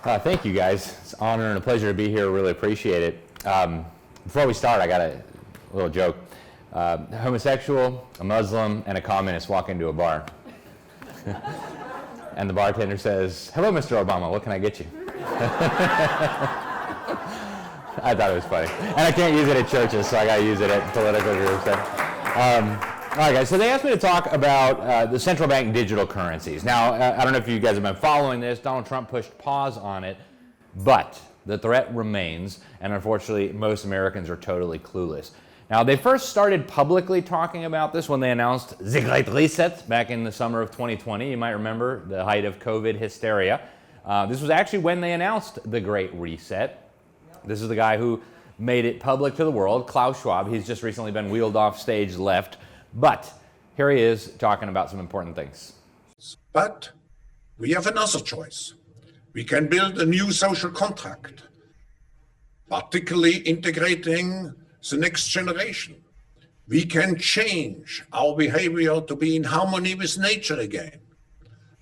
Thank you, guys. It's an honor and a pleasure to be here. Really appreciate it. Before we start, I got a little joke. A homosexual, a Muslim, and a communist walk into a bar. And the bartender says, "Hello, Mr. Obama, what can I get you?" I thought it was funny. And I can't use it at churches, so I got to use it at political groups. All right, guys, so they asked me to talk about the central bank digital currencies. Now, I don't know if you guys have been following this. Donald Trump pushed pause on it, but the threat remains, and unfortunately, most Americans are totally clueless. Now, they first started publicly talking about this when they announced the Great Reset back in the summer of 2020. You might remember the height of COVID hysteria. This was actually when they announced the Great Reset. This is the guy who made it public to the world, Klaus Schwab. He's just recently been wheeled off stage left. But here he is talking about some important things. But we have another choice. We can build a new social contract, particularly integrating the next generation. We can change our behavior to be in harmony with nature again.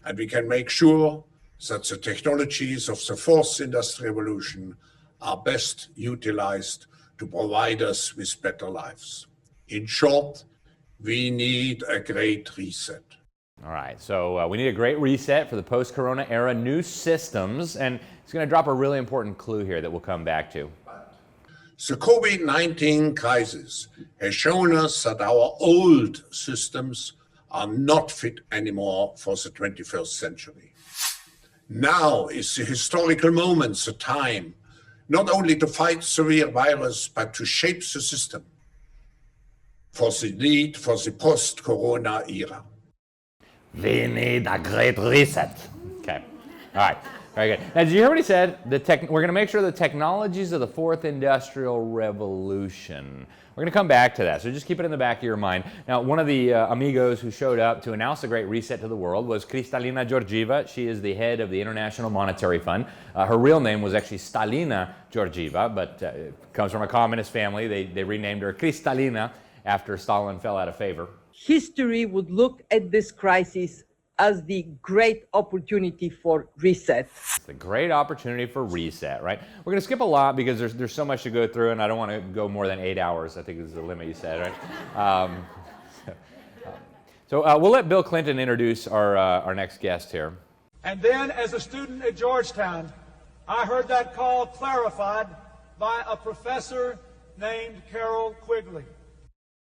And we can make sure that the technologies of the fourth industrial revolution are best utilized to provide us with better lives. In short, we need a great reset. All right, so we need a great reset for the post-corona era, new systems, and it's going to drop a really important clue here that we'll come back to. The COVID-19 crisis has shown us that our old systems are not fit anymore for the 21st century. Now is the historical moment, the time, not only to fight severe virus, but to shape the system for the need for the post-corona era. We need a great reset. Okay, all right, very good. Now, did you hear what he said? We're going to make sure the technologies of the fourth industrial revolution. We're going to come back to that, so just keep it in the back of your mind. Now, one of the amigos who showed up to announce the Great Reset to the world was Kristalina Georgieva. She is the head of the International Monetary Fund. Her real name was actually Stalina Georgieva, but comes from a communist family. They renamed her Kristalina after Stalin fell out of favor. History would look at this crisis as the great opportunity for reset. It's a great opportunity for reset, right? We're going to skip a lot because there's so much to go through, and I don't want to go more than 8 hours. I think is the limit you said, right? So we'll let Bill Clinton introduce our next guest here. And then, as a student at Georgetown, I heard that call clarified by a professor named Carroll Quigley.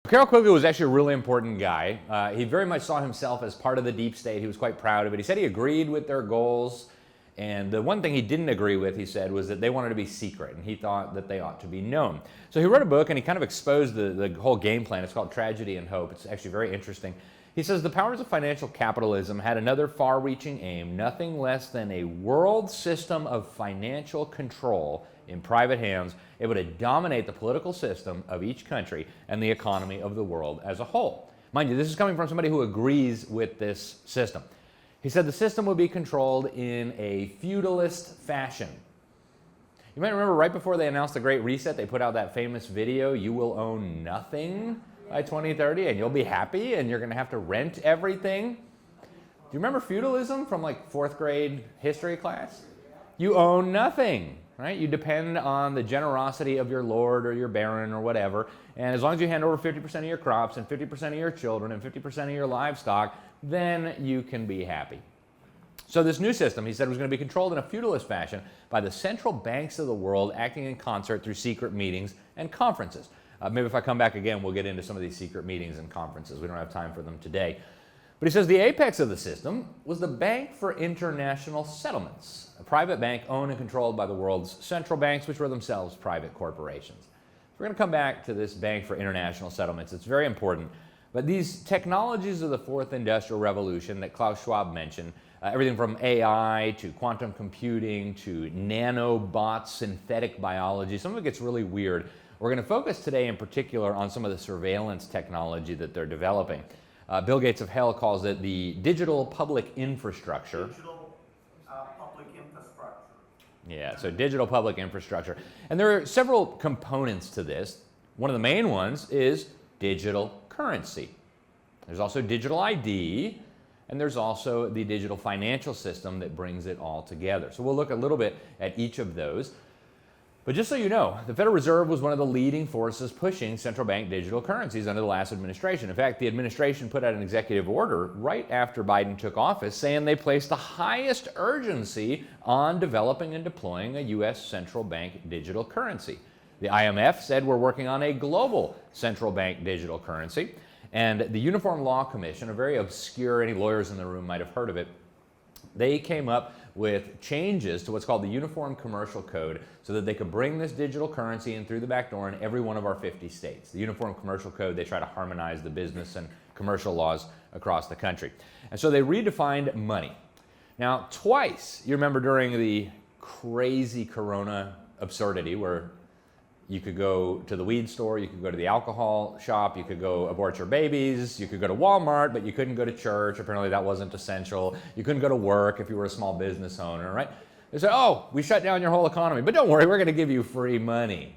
Carroll Quigley was actually a really important guy. He very much saw himself as part of the deep state. He was quite proud of it. He said he agreed with their goals. And the one thing he didn't agree with, he said, was that they wanted to be secret. And he thought that they ought to be known. So he wrote a book and he kind of exposed the whole game plan. It's called Tragedy and Hope. It's actually very interesting. He says the powers of financial capitalism had another far-reaching aim, nothing less than a world system of financial control in private hands, able to dominate the political system of each country and the economy of the world as a whole. Mind you, this is coming from somebody who agrees with this system. He said the system would be controlled in a feudalist fashion. You might remember right before they announced the Great Reset, they put out that famous video, "You will own nothing by 2030 and you'll be happy and you're going to have to rent everything." Do you remember feudalism from like 4th grade history class? You own nothing. Right? You depend on the generosity of your lord or your baron or whatever, and as long as you hand over 50% of your crops and 50% of your children and 50% of your livestock, then you can be happy. So this new system, he said, was going to be controlled in a feudalist fashion by the central banks of the world acting in concert through secret meetings and conferences. Maybe if I come back again, we'll get into some of these secret meetings and conferences. We don't have time for them today. But he says the apex of the system was the Bank for International Settlements, a private bank owned and controlled by the world's central banks, which were themselves private corporations. We're going to come back to this Bank for International Settlements. It's very important. But these technologies of the fourth industrial revolution that Klaus Schwab mentioned, everything from AI to quantum computing to nanobots, synthetic biology, some of it gets really weird. We're going to focus today in particular on some of the surveillance technology that they're developing. Bill Gates of hell calls it the digital public infrastructure. Digital public infrastructure. Yeah, so digital public infrastructure. And there are several components to this. One of the main ones is digital currency. There's also digital ID. and there's also the digital financial system that brings it all together. So we'll look a little bit at each of those. But just so you know, the Federal Reserve was one of the leading forces pushing central bank digital currencies under the last administration. In fact, the administration put out an executive order right after Biden took office saying they placed the highest urgency on developing and deploying a U.S. central bank digital currency. The IMF said we're working on a global central bank digital currency. And the Uniform Law Commission, a very obscure, any lawyers in the room might have heard of it, they came up with changes to what's called the Uniform Commercial Code so that they could bring this digital currency in through the back door in every one of our 50 states. The Uniform Commercial Code, they try to harmonize the business and commercial laws across the country. And so they redefined money. Now, twice, you remember during the crazy corona absurdity where you could go to the weed store, you could go to the alcohol shop, you could go abort your babies, you could go to Walmart, but you couldn't go to church. Apparently that wasn't essential. You couldn't go to work if you were a small business owner, right? They said, oh, we shut down your whole economy, but don't worry, we're going to give you free money.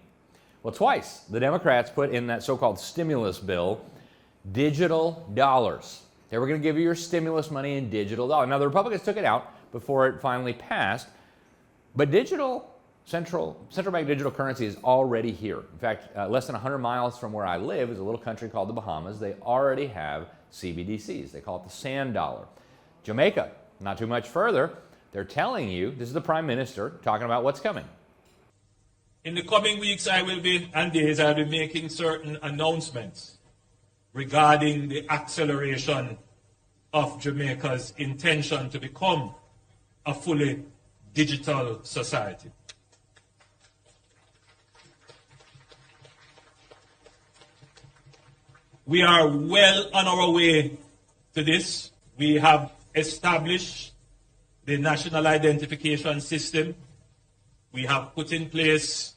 Well, twice the Democrats put in that so-called stimulus bill digital dollars. They were going to give you your stimulus money in digital dollars. Now, the Republicans took it out before it finally passed, but central bank digital currency is already here. In fact, less than 100 miles from where I live is a little country called the Bahamas. They already have CBDCs. They call it the sand dollar. Jamaica, not too much further, they're telling you, this is the Prime Minister talking about what's coming. In the coming weeks and days, I'll be making certain announcements regarding the acceleration of Jamaica's intention to become a fully digital society. We are well on our way to this. We have established the national identification system. We have put in place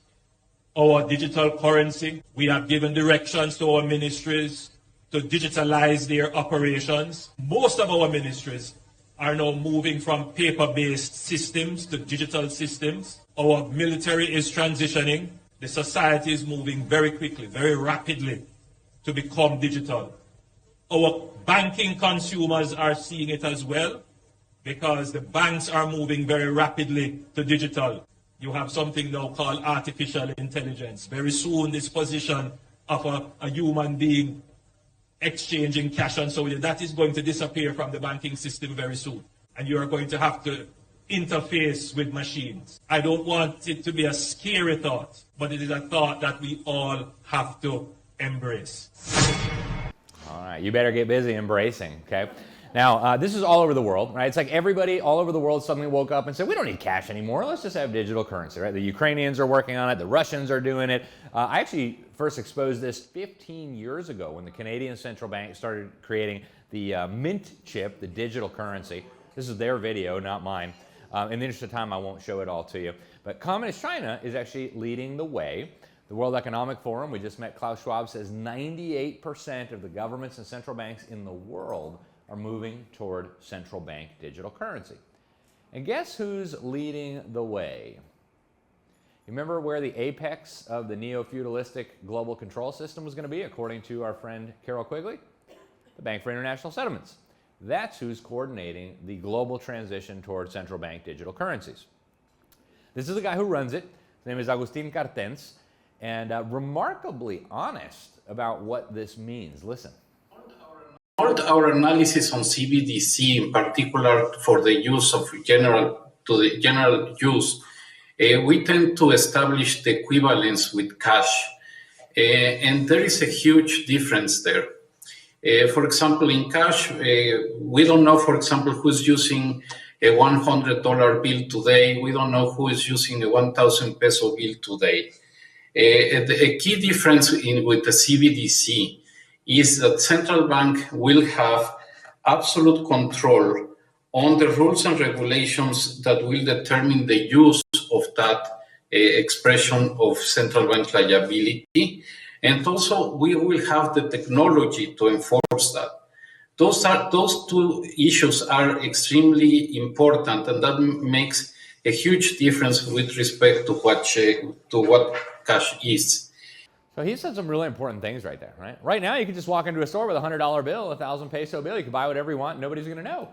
our digital currency. We have given directions to our ministries to digitalize their operations. Most of our ministries are now moving from paper-based systems to digital systems. Our military is transitioning. The society is moving very quickly, very rapidly to become digital. Our banking consumers are seeing it as well because the banks are moving very rapidly to digital. You have something now called artificial intelligence. Very soon this position of a human being exchanging cash and so on, that is going to disappear from the banking system very soon. And you are going to have to interface with machines. I don't want it to be a scary thought, but it is a thought that we all have to embrace. All right, you better get busy embracing, okay? Now, this is all over the world, right? It's like everybody all over the world suddenly woke up and said, we don't need cash anymore, let's just have digital currency, right? The Ukrainians are working on it, the Russians are doing it. I actually first exposed this 15 years ago when the Canadian Central Bank started creating the mint chip, the digital currency. This is their video, not mine. In the interest of time, I won't show it all to you. But Communist China is actually leading the way. The World Economic Forum, we just met Klaus Schwab, says 98% of the governments and central banks in the world are moving toward central bank digital currency. And guess who's leading the way? You remember where the apex of the neo-feudalistic global control system was going to be, according to our friend Carol Quigley? The Bank for International Settlements. That's who's coordinating the global transition toward central bank digital currencies. This is the guy who runs it. His name is Agustin Cartens. And remarkably honest about what this means. Listen. Our analysis on CBDC, in particular for the use of general use, we tend to establish the equivalence with cash, and there is a huge difference there. For example, in cash, we don't know, for example, who's using a $100 bill today. We don't know who is using a 1,000 peso bill today. A key difference with the CBDC is that central bank will have absolute control on the rules and regulations that will determine the use of that expression of central bank liability. And also we will have the technology to enforce that. Those two issues are extremely important, and that makes a huge difference with respect to what cash is. So he said some really important things right there, right? Right now, you can just walk into a store with a $100 bill, a 1,000 peso bill. You can buy whatever you want. Nobody's going to know.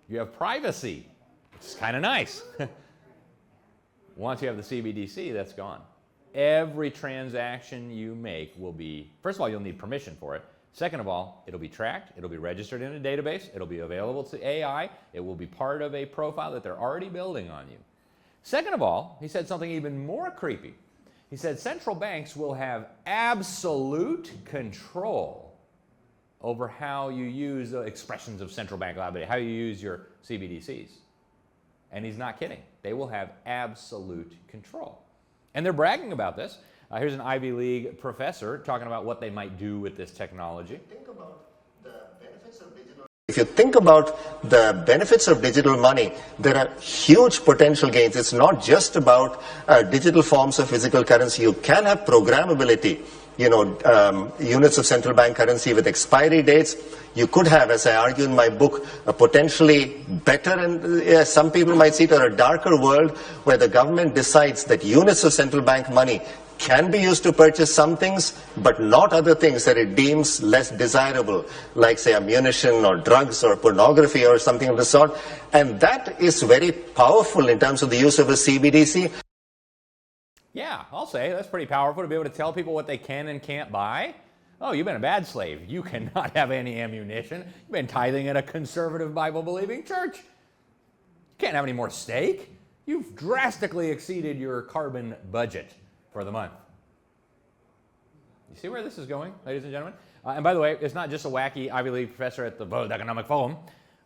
You have privacy. It's kind of nice. Once you have the CBDC, that's gone. Every transaction you make will be, first of all, you'll need permission for it. Second of all, it'll be tracked. It'll be registered in a database. It'll be available to AI. It will be part of a profile that they're already building on you. Second of all, he said something even more creepy. He said central banks will have absolute control over how you use the expressions of central bank liability, how you use your CBDCs. And he's not kidding. They will have absolute control. And they're bragging about this. Here's an Ivy League professor talking about what they might do with this technology. If you think about the benefits of digital money, there are huge potential gains. It's not just about digital forms of physical currency. You can have programmability, units of central bank currency with expiry dates. You could have, as I argue in my book, a potentially better and some people might see it, or a darker world where the government decides that units of central bank money can be used to purchase some things, but not other things that it deems less desirable, like, say, ammunition or drugs or pornography or something of the sort. And that is very powerful in terms of the use of a CBDC. Yeah, I'll say that's pretty powerful to be able to tell people what they can and can't buy. Oh, you've been a bad slave. You cannot have any ammunition. You've been tithing at a conservative Bible-believing church. You can't have any more steak. You've drastically exceeded your carbon budget for the month. You see where this is going, ladies and gentlemen? And by the way, it's not just a wacky Ivy League professor at the World Economic Forum.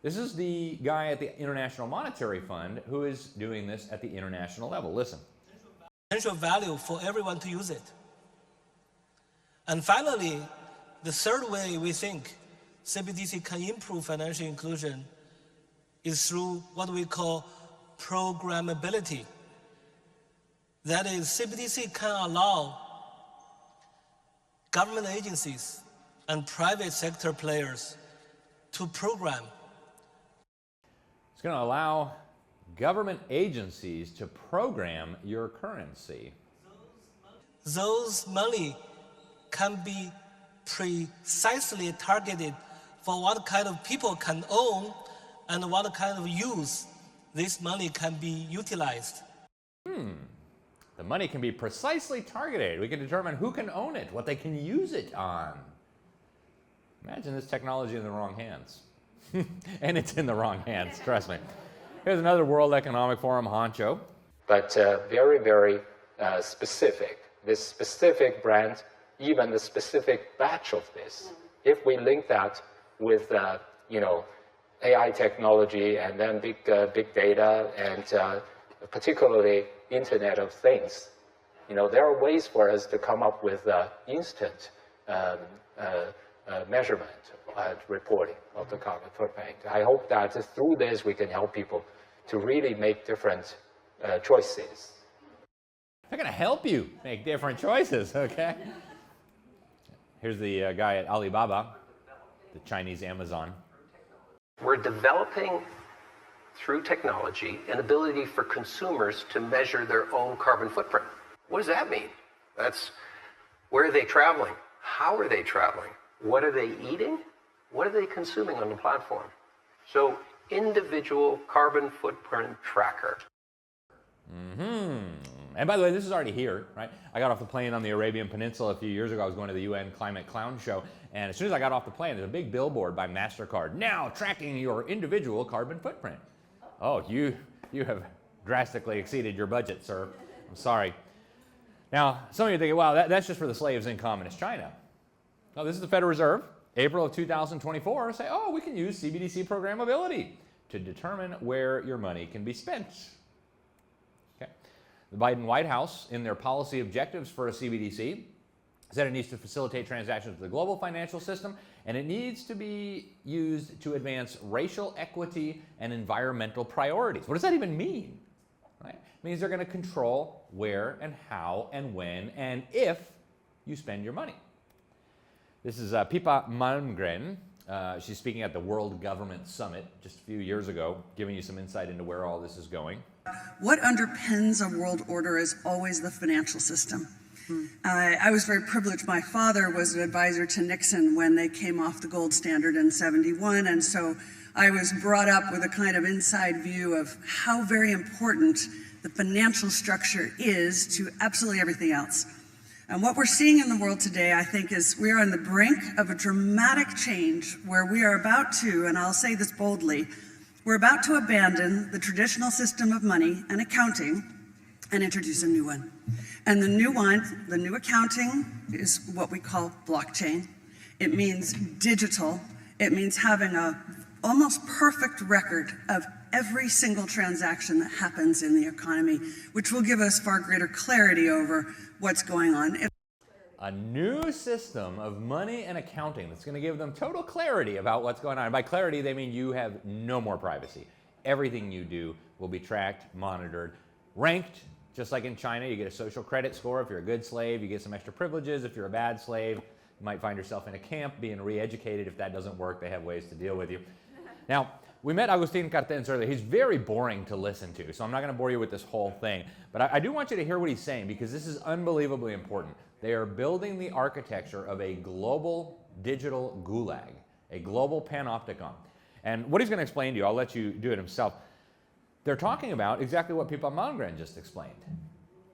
This is the guy at the International Monetary Fund who is doing this at the international level. Listen. Potential value for everyone to use it. And finally, the third way we think CBDC can improve financial inclusion is through what we call programmability. That is, CBDC can allow government agencies and private sector players to program. It's going to allow government agencies to program your currency. Those money can be precisely targeted for what kind of people can own and what kind of use this money can be utilized. The money can be precisely targeted. We can determine who can own it, what they can use it on. Imagine this technology in the wrong hands. And it's in the wrong hands, trust me. Here's another World Economic Forum honcho. But very, very specific. This specific brand, even the specific batch of this. If we link that with, AI technology and then big data and particularly Internet of Things, there are ways for us to come up with instant measurement and reporting of the carbon footprint. I hope that through this we can help people to really make different choices. They're going to help you make different choices, okay? Here's the guy at Alibaba, the Chinese Amazon. We're developing, through technology, an ability for consumers to measure their own carbon footprint. What does that mean? That's, where are they traveling? How are they traveling? What are they eating? What are they consuming on the platform? So, individual carbon footprint tracker. And by the way, this is already here, right? I got off the plane on the Arabian Peninsula a few years ago. I was going to the UN Climate Clown Show. And as soon as I got off the plane, there's a big billboard by MasterCard. Now tracking your individual carbon footprint. Oh, you have drastically exceeded your budget, sir. I'm sorry. Now, some of you are thinking, wow, that's just for the slaves in communist China. No, this is the Federal Reserve, April of 2024, say, oh, we can use CBDC programmability to determine where your money can be spent. Okay. The Biden White House, in their policy objectives for a CBDC, said it needs to facilitate transactions with the global financial system, and it needs to be used to advance racial equity and environmental priorities. What does that even mean? Right? It means they're going to control where and how and when and if you spend your money. This is Pippa Malmgren. She's speaking at the World Government Summit just a few years ago, giving you some insight into where all this is going. What underpins a world order is always the financial system. I was very privileged. My father was an advisor to Nixon when they came off the gold standard in '71, and so I was brought up with a kind of inside view of how very important the financial structure is to absolutely everything else. And what we're seeing in the world today, I think, is we are on the brink of a dramatic change where we are about to, and I'll say this boldly, we're about to abandon the traditional system of money and accounting and introduce a new one. And the new accounting is what we call blockchain. It means digital. It means having a almost perfect record of every single transaction that happens in the economy, which will give us far greater clarity over what's going on. A new system of money and accounting that's going to give them total clarity about what's going on. And by clarity, they mean you have no more privacy. Everything you do will be tracked, monitored, ranked. Just like in China, you get a social credit score if you're a good slave. You get some extra privileges if you're a bad slave. You might find yourself in a camp being re-educated. If that doesn't work, they have ways to deal with you. Now, we met Agustin Cartens earlier. He's very boring to listen to, so I'm not going to bore you with this whole thing. But I do want you to hear what he's saying, because this is unbelievably important. They are building the architecture of a global digital gulag, a global panopticon. And what he's going to explain to you, I'll let you do it himself. They're talking about exactly what Pipa Malmgren just explained.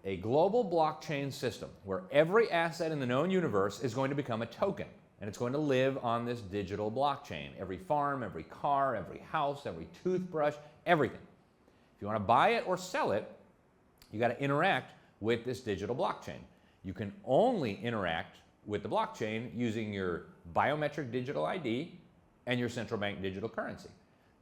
A global blockchain system where every asset in the known universe is going to become a token, and it's going to live on this digital blockchain. Every farm, every car, every house, every toothbrush, everything. If you want to buy it or sell it, you got to interact with this digital blockchain. You can only interact with the blockchain using your biometric digital ID and your central bank digital currency.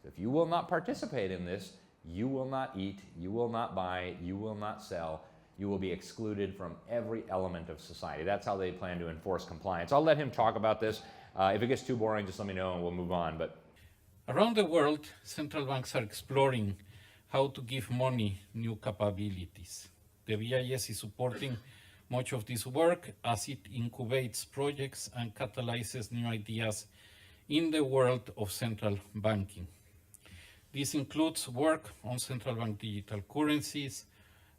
So if you will not participate in this, you will not eat, you will not buy, you will not sell, you will be excluded from every element of society. That's how they plan to enforce compliance. I'll let him talk about this. If it gets too boring, just let me know and we'll move on. But around the world, central banks are exploring how to give money new capabilities. The BIS is supporting much of this work as it incubates projects and catalyzes new ideas in the world of central banking. This includes work on central bank digital currencies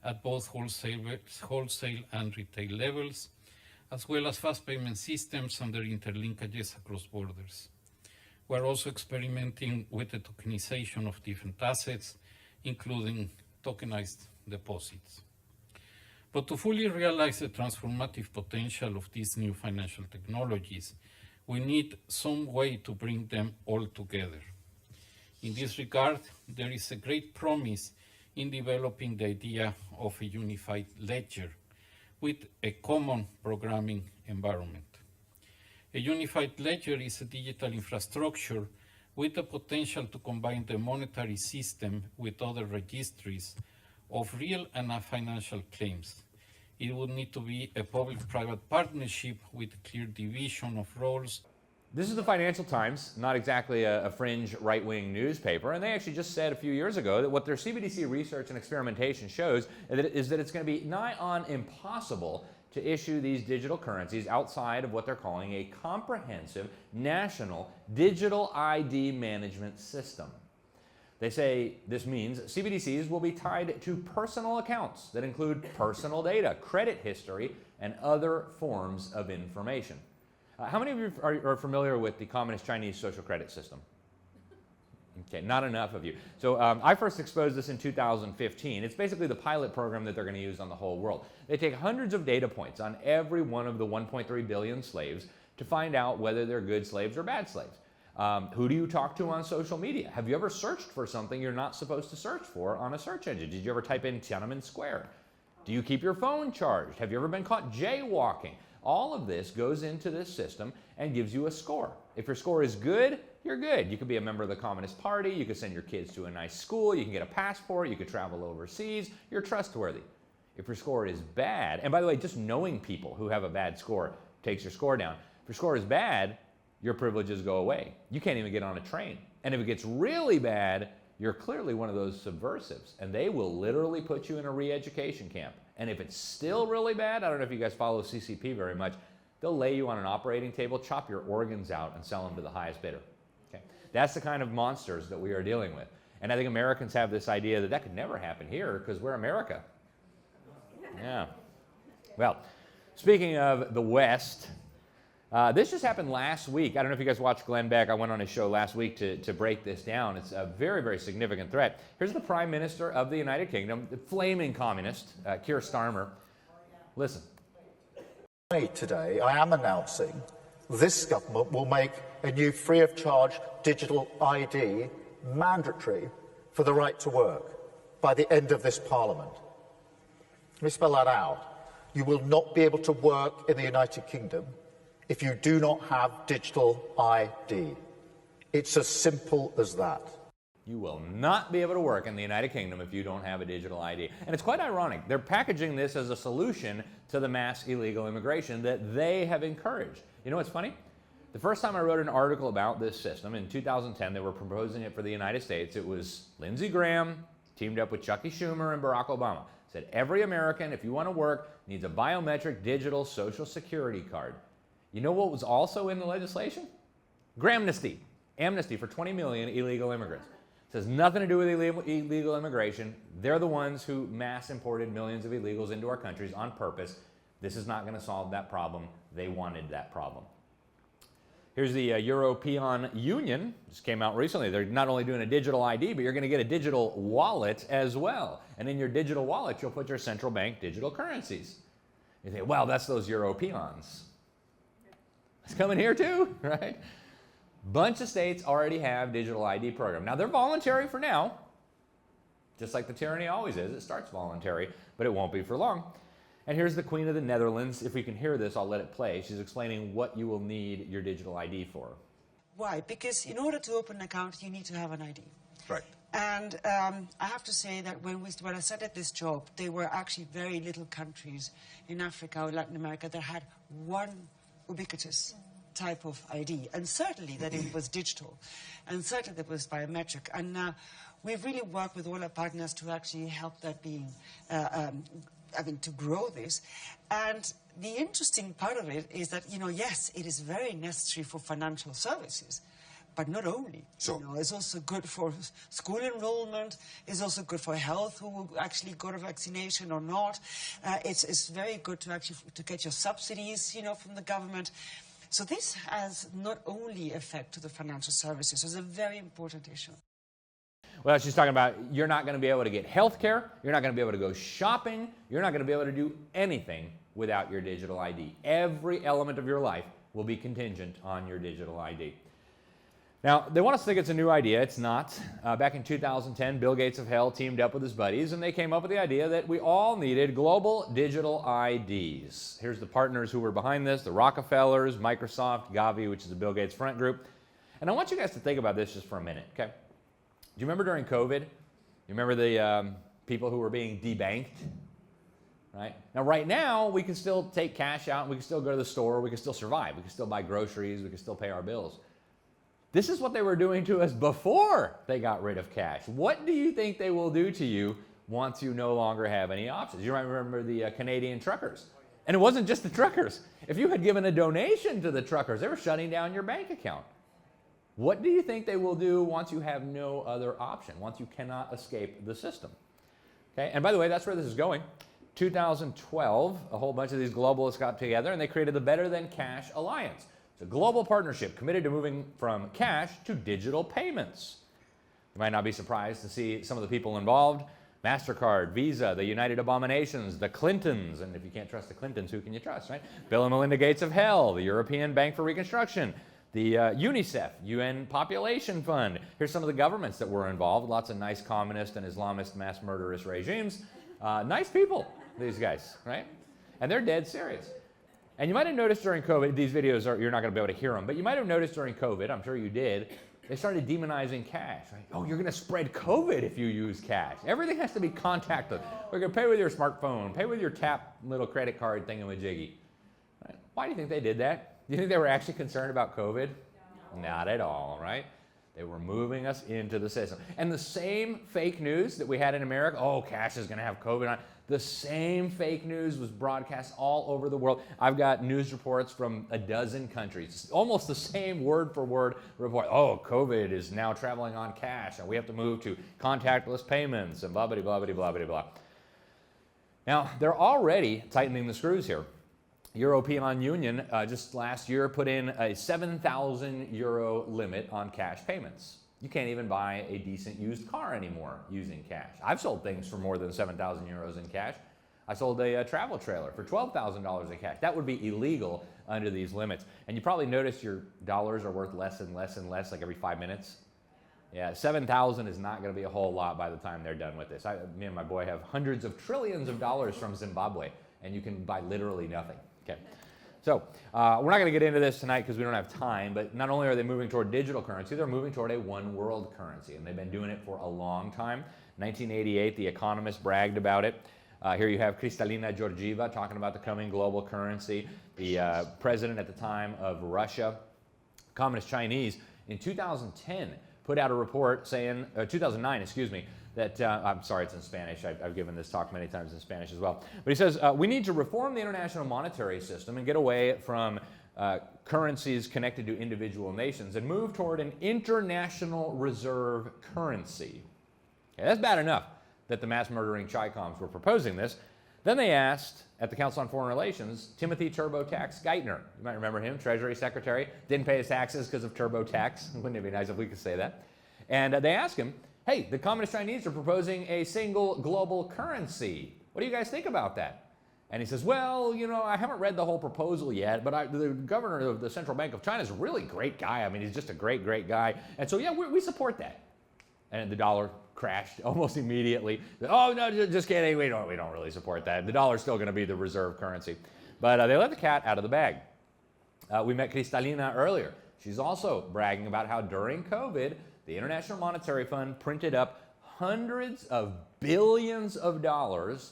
at both wholesale and retail levels, as well as fast payment systems and their interlinkages across borders. We're also experimenting with the tokenization of different assets, including tokenized deposits. But to fully realize the transformative potential of these new financial technologies, we need some way to bring them all together. In this regard, there is a great promise in developing the idea of a unified ledger with a common programming environment. A unified ledger is a digital infrastructure with the potential to combine the monetary system with other registries of real and financial claims. It would need to be a public-private partnership with clear division of roles. this is the Financial Times, not exactly a fringe right-wing newspaper, and they actually just said a few years ago that what their CBDC research and experimentation shows is that it's going to be nigh on impossible to issue these digital currencies outside of what they're calling a comprehensive national digital ID management system. They say this means CBDCs will be tied to personal accounts that include personal data, credit history, and other forms of information. How many of you are familiar with the Communist Chinese social credit system? Okay, not enough of you. So I first exposed this in 2015. It's basically the pilot program that they're going to use on the whole world. They take hundreds of data points on every one of the 1.3 billion slaves to find out whether they're good slaves or bad slaves. Who do you talk to on social media? Have you ever searched for something you're not supposed to search for on a search engine? Did you ever type in Tiananmen Square? Do you keep your phone charged? Have you ever been caught jaywalking? All of this goes into this system and gives you a score. If your score is good, you're good. You could be a member of the Communist Party, you could send your kids to a nice school, you can get a passport, you could travel overseas, you're trustworthy. If your score is bad, and by the way, just knowing people who have a bad score takes your score down. If your score is bad, your privileges go away. You can't even get on a train. And if it gets really bad, you're clearly one of those subversives, and they will literally put you in a re-education camp. And if it's still really bad, I don't know if you guys follow CCP very much, they'll lay you on an operating table, chop your organs out, and sell them to the highest bidder. Okay? That's the kind of monsters that we are dealing with. And I think Americans have this idea that that could never happen here because we're America. Yeah. Well, Speaking of the West, this just happened last week. I don't know if you guys watched Glenn Beck. I went on his show last week to break this down. It's a very, very significant threat. Here's the Prime Minister of the United Kingdom, the flaming communist, Keir Starmer. Listen. Today, I am announcing this government will make a new free-of-charge digital ID mandatory for the right to work by the end of this Parliament. Let me spell that out. You will not be able to work in the United Kingdom if you do not have digital ID. It's as simple as that. You will not be able to work in the United Kingdom if you don't have a digital ID. And it's quite ironic. They're packaging this as a solution to the mass illegal immigration that they have encouraged. You know what's funny? The first time I wrote an article about this system in 2010, they were proposing it for the United States. It was Lindsey Graham teamed up with Chucky Schumer and Barack Obama. Said every American, if you want to work, needs a biometric digital social security card. You know what was also in the legislation? Gramnesty. Amnesty for 20 million illegal immigrants. It has nothing to do with illegal immigration. They're the ones who mass imported millions of illegals into our countries on purpose. This is not going to solve that problem. They wanted that problem. Here's the European Union. This came out recently. They're not only doing a digital ID, but you're going to get a digital wallet as well. And in your digital wallet, you'll put your central bank digital currencies. You think, well, that's those Europeans. It's coming here too, right? Bunch of states already have digital ID program. Now, they're voluntary for now, just like the tyranny always is. It starts voluntary, but it won't be for long. And here's the Queen of the Netherlands. If we can hear this, I'll let it play. She's explaining what you will need your digital ID for. Why? Because in order to open an account, you need to have an ID. Right. And I have to say that when I started this job, there were actually very little countries in Africa or Latin America that had one ubiquitous type of ID, and certainly that it was digital, and certainly that it was biometric. And we've really worked with all our partners to actually help that being, to grow this. And the interesting part of it is that, yes, it is very necessary for financial services, but not only. So, it's also good for school enrollment. It's also good for health, who will actually go to vaccination or not. It's very good to get your subsidies, from the government. So this has not only effect to the financial services. It's a very important issue. Well, she's talking about you're not going to be able to get health care. You're not going to be able to go shopping. You're not going to be able to do anything without your digital ID. Every element of your life will be contingent on your digital ID. Now, they want us to think it's a new idea. It's not. Back in 2010, Bill Gates of hell teamed up with his buddies, and they came up with the idea that we all needed global digital IDs. Here's the partners who were behind this: the Rockefellers, Microsoft, Gavi, which is the Bill Gates front group. And I want you guys to think about this just for a minute, okay? Do you remember during COVID? You remember the people who were being debanked? Right? Now, right now, we can still take cash out, and we can still go to the store, we can still survive, we can still buy groceries, we can still pay our bills. This is what they were doing to us before they got rid of cash. What do you think they will do to you once you no longer have any options? You might remember the Canadian truckers. And it wasn't just the truckers. If you had given a donation to the truckers, they were shutting down your bank account. What do you think they will do once you have no other option, once you cannot escape the system? Okay, and by the way, that's where this is going. 2012, a whole bunch of these globalists got together and they created the Better Than Cash Alliance. It's a global partnership committed to moving from cash to digital payments. You might not be surprised to see some of the people involved: MasterCard, Visa, the United Abominations, the Clintons, and if you can't trust the Clintons, who can you trust, right? Bill and Melinda Gates of hell, the European Bank for Reconstruction, the UNICEF, UN Population Fund. Here's some of the governments that were involved. Lots of nice communist and Islamist mass murderous regimes. Nice people, these guys, right? And they're dead serious. And you might have noticed during COVID, these videos you're not going to be able to hear them, but you might have noticed during COVID, I'm sure you did, they started demonizing cash. Right? Oh, you're going to spread COVID if you use cash. Everything has to be contactless. We're going to pay with your smartphone, pay with your tap little credit card thingamajiggy. Right? Why do you think they did that? Do you think they were actually concerned about COVID? No. Not at all, right? They were moving us into the system. And the same fake news that we had in America, oh, cash is going to have COVID on it, the same fake news was broadcast all over the world. I've got news reports from a dozen countries, almost the same word-for-word report. Oh, COVID is now traveling on cash, and we have to move to contactless payments, and blah-blah-blah-blah-blah-blah. Now, they're already tightening the screws here. European Union just last year put in a 7,000 euro limit on cash payments. You can't even buy a decent used car anymore using cash. I've sold things for more than 7,000 euros in cash. I sold a travel trailer for $12,000 in cash. That would be illegal under these limits. And you probably noticed your dollars are worth less and less and less, like every 5 minutes. Yeah, 7,000 is not going to be a whole lot by the time they're done with this. Me and my boy have hundreds of trillions of dollars from Zimbabwe, and you can buy literally nothing. Okay, so we're not going to get into this tonight because we don't have time, but not only are they moving toward digital currency, they're moving toward a one world currency, and they've been doing it for a long time. 1988, The Economist bragged about it. Here you have Kristalina Georgieva talking about the coming global currency. The president at the time of Russia, Communist Chinese, in 2010 put out a report saying, 2009, excuse me, that, I'm sorry, it's in Spanish. I've given this talk many times in Spanish as well. But he says, we need to reform the international monetary system and get away from currencies connected to individual nations and move toward an international reserve currency. Okay, that's bad enough that the mass-murdering Chi-Coms were proposing this. Then they asked, at the Council on Foreign Relations, Timothy TurboTax Geithner. You might remember him, Treasury Secretary. Didn't pay his taxes because of TurboTax. Wouldn't it be nice if we could say that? And they asked him, hey, the Communist Chinese are proposing a single global currency. What do you guys think about that? And he says, well, you know, I haven't read the whole proposal yet, but the governor of the Central Bank of China is a really great guy. I mean, he's just a great, great guy. And so, yeah, we support that. And the dollar crashed almost immediately. Oh, no, just kidding. We don't really support that. The dollar's still going to be the reserve currency. But they let the cat out of the bag. We met Kristalina earlier. She's also bragging about how during COVID, the International Monetary Fund printed up hundreds of billions of dollars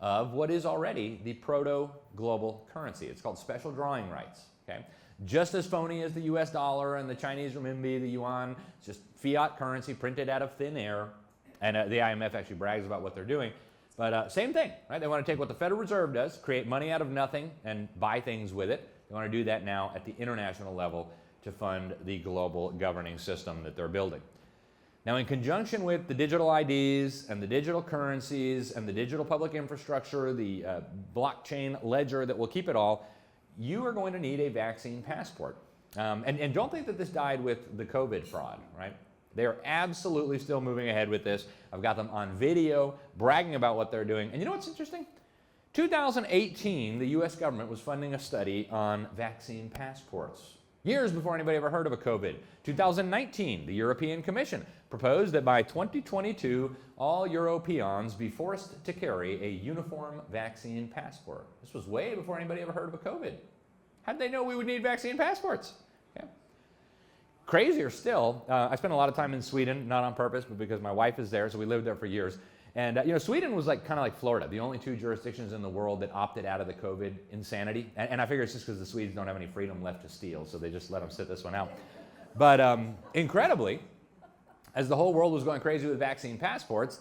of what is already the proto-global currency. It's called special drawing rights. Okay? Just as phony as the US dollar and the Chinese renminbi, the yuan. It's just fiat currency printed out of thin air. And the IMF actually brags about what they're doing. But same thing, right? They want to take what the Federal Reserve does, create money out of nothing, and buy things with it. They want to do that now at the international level to fund the global governing system that they're building. Now, in conjunction with the digital IDs and the digital currencies and the digital public infrastructure, the blockchain ledger that will keep it all, you are going to need a vaccine passport. And don't think that this died with the COVID fraud, right? They are absolutely still moving ahead with this. I've got them on video, bragging about what they're doing. And you know what's interesting? 2018, the US government was funding a study on vaccine passports, years before anybody ever heard of a COVID. 2019, the European Commission proposed that by 2022, all Europeans be forced to carry a uniform vaccine passport. This was way before anybody ever heard of a COVID. How did they know we would need vaccine passports? Okay. Crazier still, I spent a lot of time in Sweden, not on purpose, but because my wife is there, so we lived there for years. And you know, Sweden was kind of like Florida, the only two jurisdictions in the world that opted out of the COVID insanity. And I figure it's just because the Swedes don't have any freedom left to steal, so they just let them sit this one out. But incredibly, as the whole world was going crazy with vaccine passports,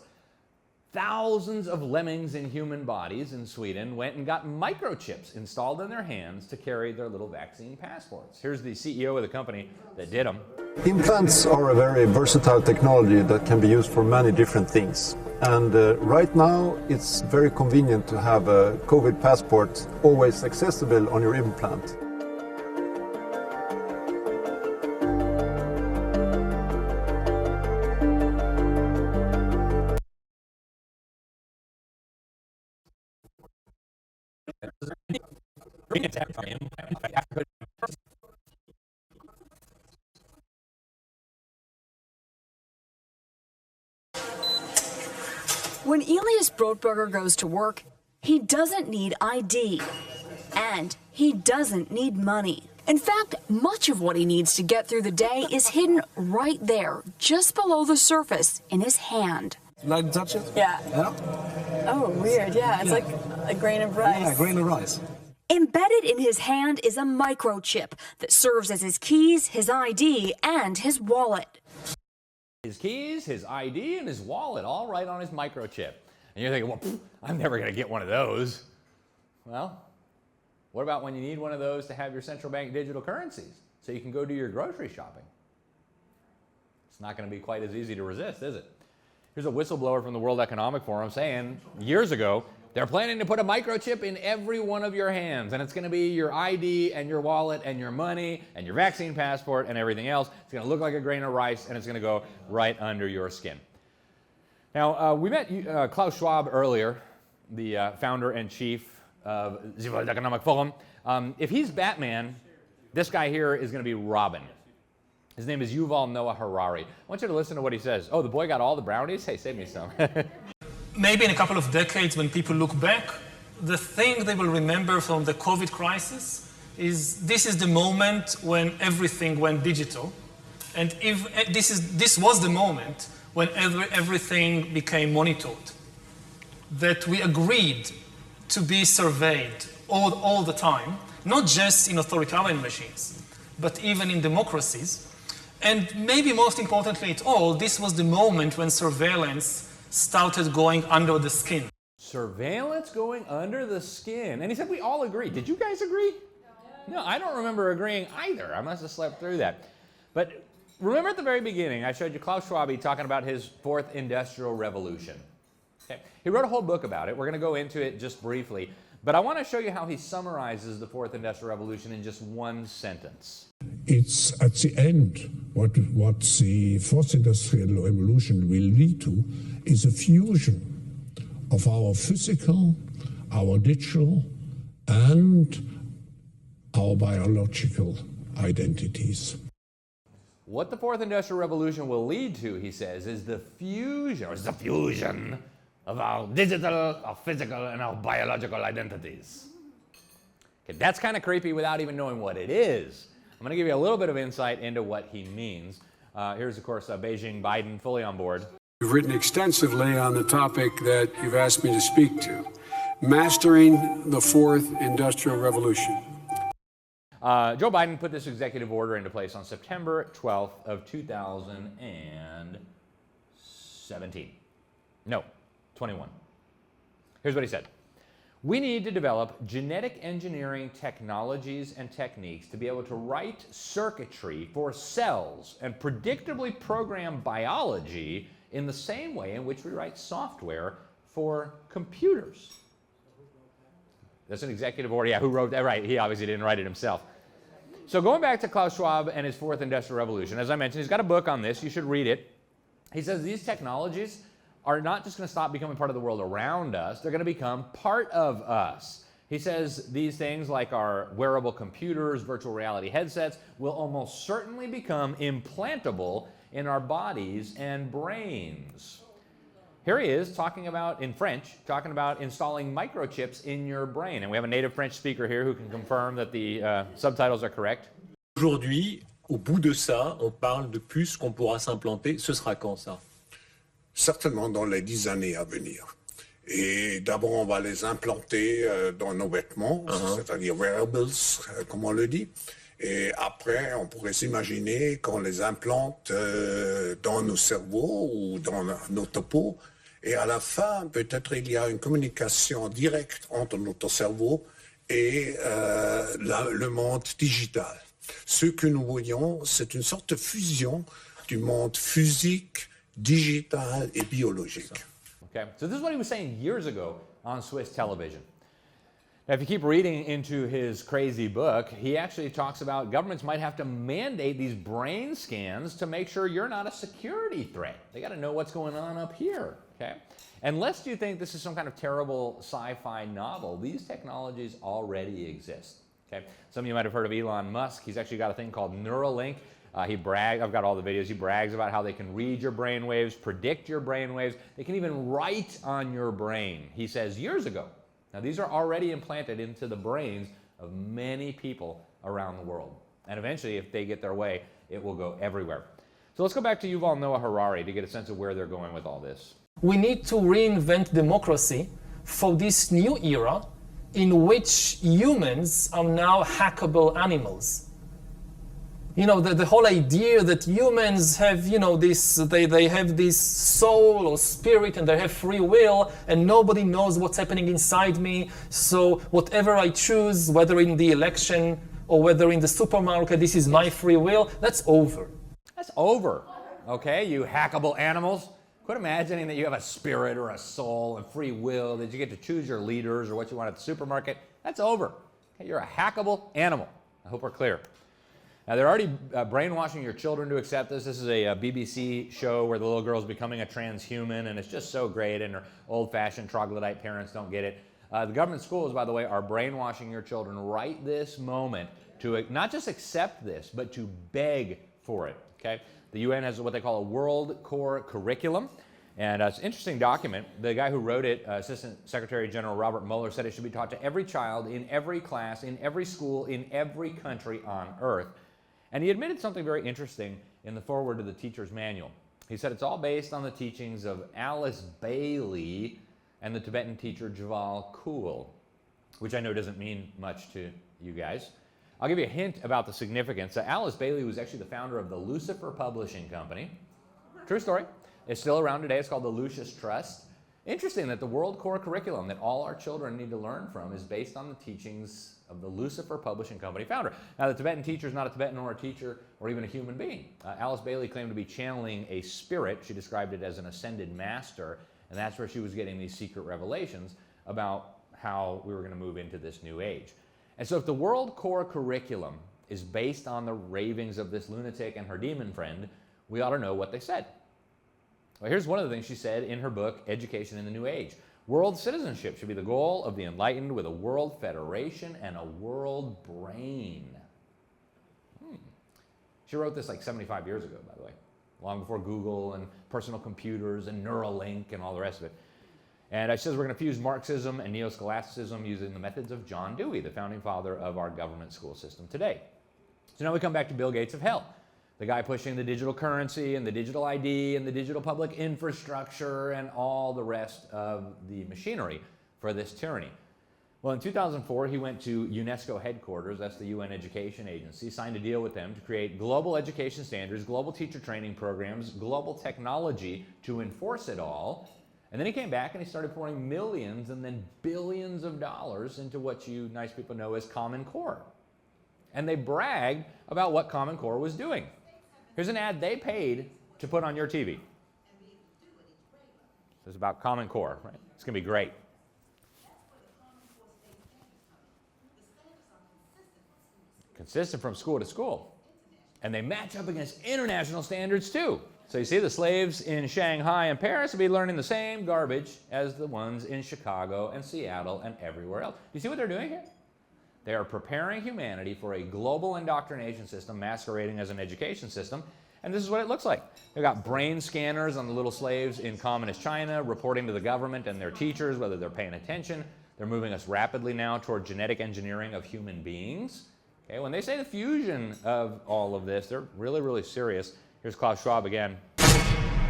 thousands of lemmings in human bodies in Sweden went and got microchips installed in their hands to carry their little vaccine passports. Here's the CEO of the company that did them. Implants are a very versatile technology that can be used for many different things. And right now, it's very convenient to have a COVID passport always accessible on your implant. When Elias Brotberger goes to work, he doesn't need ID, and he doesn't need money. In fact, much of what he needs to get through the day is hidden right there, just below the surface, in his hand. Like to touch it? Yeah. Yeah. Oh, weird. Yeah, it's like a grain of rice. Yeah, a grain of rice. Embedded in his hand is a microchip that serves as his keys, his ID, and his wallet. His keys, his ID, and his wallet, all right on his microchip. And you're thinking, well, I'm never going to get one of those. Well, what about when you need one of those to have your central bank digital currencies so you can go do your grocery shopping? It's not going to be quite as easy to resist, is it? Here's a whistleblower from the World Economic Forum saying years ago, They're planning to put a microchip in every one of your hands, and it's going to be your ID and your wallet and your money and your vaccine passport and everything else. It's going to look like a grain of rice, and it's going to go right under your skin. Now, we met Klaus Schwab earlier, the founder and chief of the World Economic Forum. If he's Batman, this guy here is going to be Robin. His name is Yuval Noah Harari. I want you to listen to what he says. Oh, the boy got all the brownies? Hey, save me some. Maybe in a couple of decades, when people look back, the thing they will remember from the COVID crisis is this is the moment when everything went digital. And if this was the moment when everything became monitored. That we agreed to be surveyed all the time, not just in authoritarian regimes, but even in democracies. And maybe most importantly at all, this was the moment when surveillance started going under the skin. Surveillance going under the skin. And he said we all agree. Did you guys agree? No, I don't remember agreeing either. I must have slept through that. But remember at the very beginning, I showed you Klaus Schwab talking about his fourth industrial revolution. Okay. He wrote a whole book about it. We're going to go into it just briefly. But I want to show you how he summarizes the fourth industrial revolution in just one sentence. It's at the end, what the fourth industrial revolution will lead to is a fusion of our physical, our digital, and our biological identities. What the fourth industrial revolution will lead to, he says, is the fusion of our digital, our physical, and our biological identities. Okay, that's kind of creepy without even knowing what it is. I'm going to give you a little bit of insight into what he means. Here's, of course, Beijing Biden fully on board. You've written extensively on the topic that you've asked me to speak to, mastering the fourth industrial revolution. Joe Biden put this executive order into place on September 12th of 2017. No, 21. Here's what he said. We need to develop genetic engineering technologies and techniques to be able to write circuitry for cells and predictably program biology in the same way in which we write software for computers. That's an executive order. Yeah, who wrote that? Right, he obviously didn't write it himself. So going back to Klaus Schwab and his fourth industrial revolution, as I mentioned, he's got a book on this. You should read it. He says these technologies are not just going to stop becoming part of the world around us, they're going to become part of us. He says these things like our wearable computers, virtual reality headsets, will almost certainly become implantable in our bodies and brains. Here he is talking about, in French, talking about installing microchips in your brain. And we have a native French speaker here who can confirm that the subtitles are correct. Aujourd'hui, au bout de ça, on parle de puces qu'on pourra s'implanter. Ce sera quand ça? Certainement dans les 10 années à venir. Et d'abord, on va les implanter dans nos vêtements, c'est-à-dire wearables, comme on le dit. Et après, on pourrait s'imaginer qu'on les implante dans nos cerveaux ou dans notre peau. Et à la fin, peut-être il y a une communication directe entre notre cerveau et le monde digital. Ce que nous voyons, c'est une sorte de fusion du monde physique, digital et biologique. Okay, so this is what he was saying years ago on Swiss television. Now, if you keep reading into his crazy book, he actually talks about governments might have to mandate these brain scans to make sure you're not a security threat. They got to know what's going on up here, okay? And lest you think this is some kind of terrible sci-fi novel, these technologies already exist, okay? Some of you might have heard of Elon Musk. He's actually got a thing called Neuralink. I've got all the videos, he brags about how they can read your brain waves, predict your brain waves. They can even write on your brain, he says years ago. Now, these are already implanted into the brains of many people around the world. And eventually, if they get their way, it will go everywhere. So let's go back to Yuval Noah Harari to get a sense of where they're going with all this. We need to reinvent democracy for this new era in which humans are now hackable animals. You know, the whole idea that humans have, you know, they have this soul or spirit and they have free will and nobody knows what's happening inside me. So whatever I choose, whether in the election or whether in the supermarket, this is my free will, that's over. That's over, okay, you hackable animals. Quit imagining that you have a spirit or a soul and free will, that you get to choose your leaders or what you want at the supermarket. That's over. Okay, you're a hackable animal. I hope we're clear. Now, they're already brainwashing your children to accept this. This is a BBC show where the little girl's becoming a transhuman, and it's just so great, and her old-fashioned troglodyte parents don't get it. The government schools, by the way, are brainwashing your children right this moment to not just accept this, but to beg for it, okay? The UN has what they call a World Core Curriculum, and it's an interesting document. The guy who wrote it, Assistant Secretary General Robert Mueller, said it should be taught to every child in every class, in every school, in every country on earth. And he admitted something very interesting in the foreword to the teacher's manual. He said it's all based on the teachings of Alice Bailey and the Tibetan teacher Jawal Khul, which I know doesn't mean much to you guys. I'll give you a hint about the significance. Alice Bailey was actually the founder of the Lucifer Publishing Company. True story. It's still around today. It's called the Lucis Trust. Interesting that the World Core Curriculum that all our children need to learn from is based on the teachings of the Lucifer Publishing Company founder. Now, the Tibetan teacher is not a Tibetan or a teacher or even a human being. Alice Bailey claimed to be channeling a spirit. She described it as an ascended master, and that's where she was getting these secret revelations about how we were going to move into this new age. And so if the World Core Curriculum is based on the ravings of this lunatic and her demon friend, we ought to know what they said. Well, here's one of the things she said in her book, Education in the New Age. World citizenship should be the goal of the enlightened with a world federation and a world brain. She wrote this like 75 years ago, by the way, long before Google and personal computers and Neuralink and all the rest of it. And she says we're going to fuse Marxism and neo-scholasticism using the methods of John Dewey, the founding father of our government school system today. So now we come back to Bill Gates of hell, the guy pushing the digital currency and the digital ID and the digital public infrastructure and all the rest of the machinery for this tyranny. Well, in 2004, he went to UNESCO headquarters, that's the UN Education Agency, signed a deal with them to create global education standards, global teacher training programs, global technology to enforce it all. And then he came back and he started pouring millions and then billions of dollars into what you nice people know as Common Core. And they bragged about what Common Core was doing. Here's an ad they paid to put on your TV. This is about Common Core, right? It's going to be great. Consistent from school to school. And they match up against international standards too. So you see the slaves in Shanghai and Paris will be learning the same garbage as the ones in Chicago and Seattle and everywhere else. You see what they're doing here? They are preparing humanity for a global indoctrination system masquerading as an education system. And this is what it looks like. They've got brain scanners on the little slaves in communist China, reporting to the government and their teachers whether they're paying attention. They're moving us rapidly now toward genetic engineering of human beings. Okay, when they say the fusion of all of this, they're really, really serious. Here's Klaus Schwab again.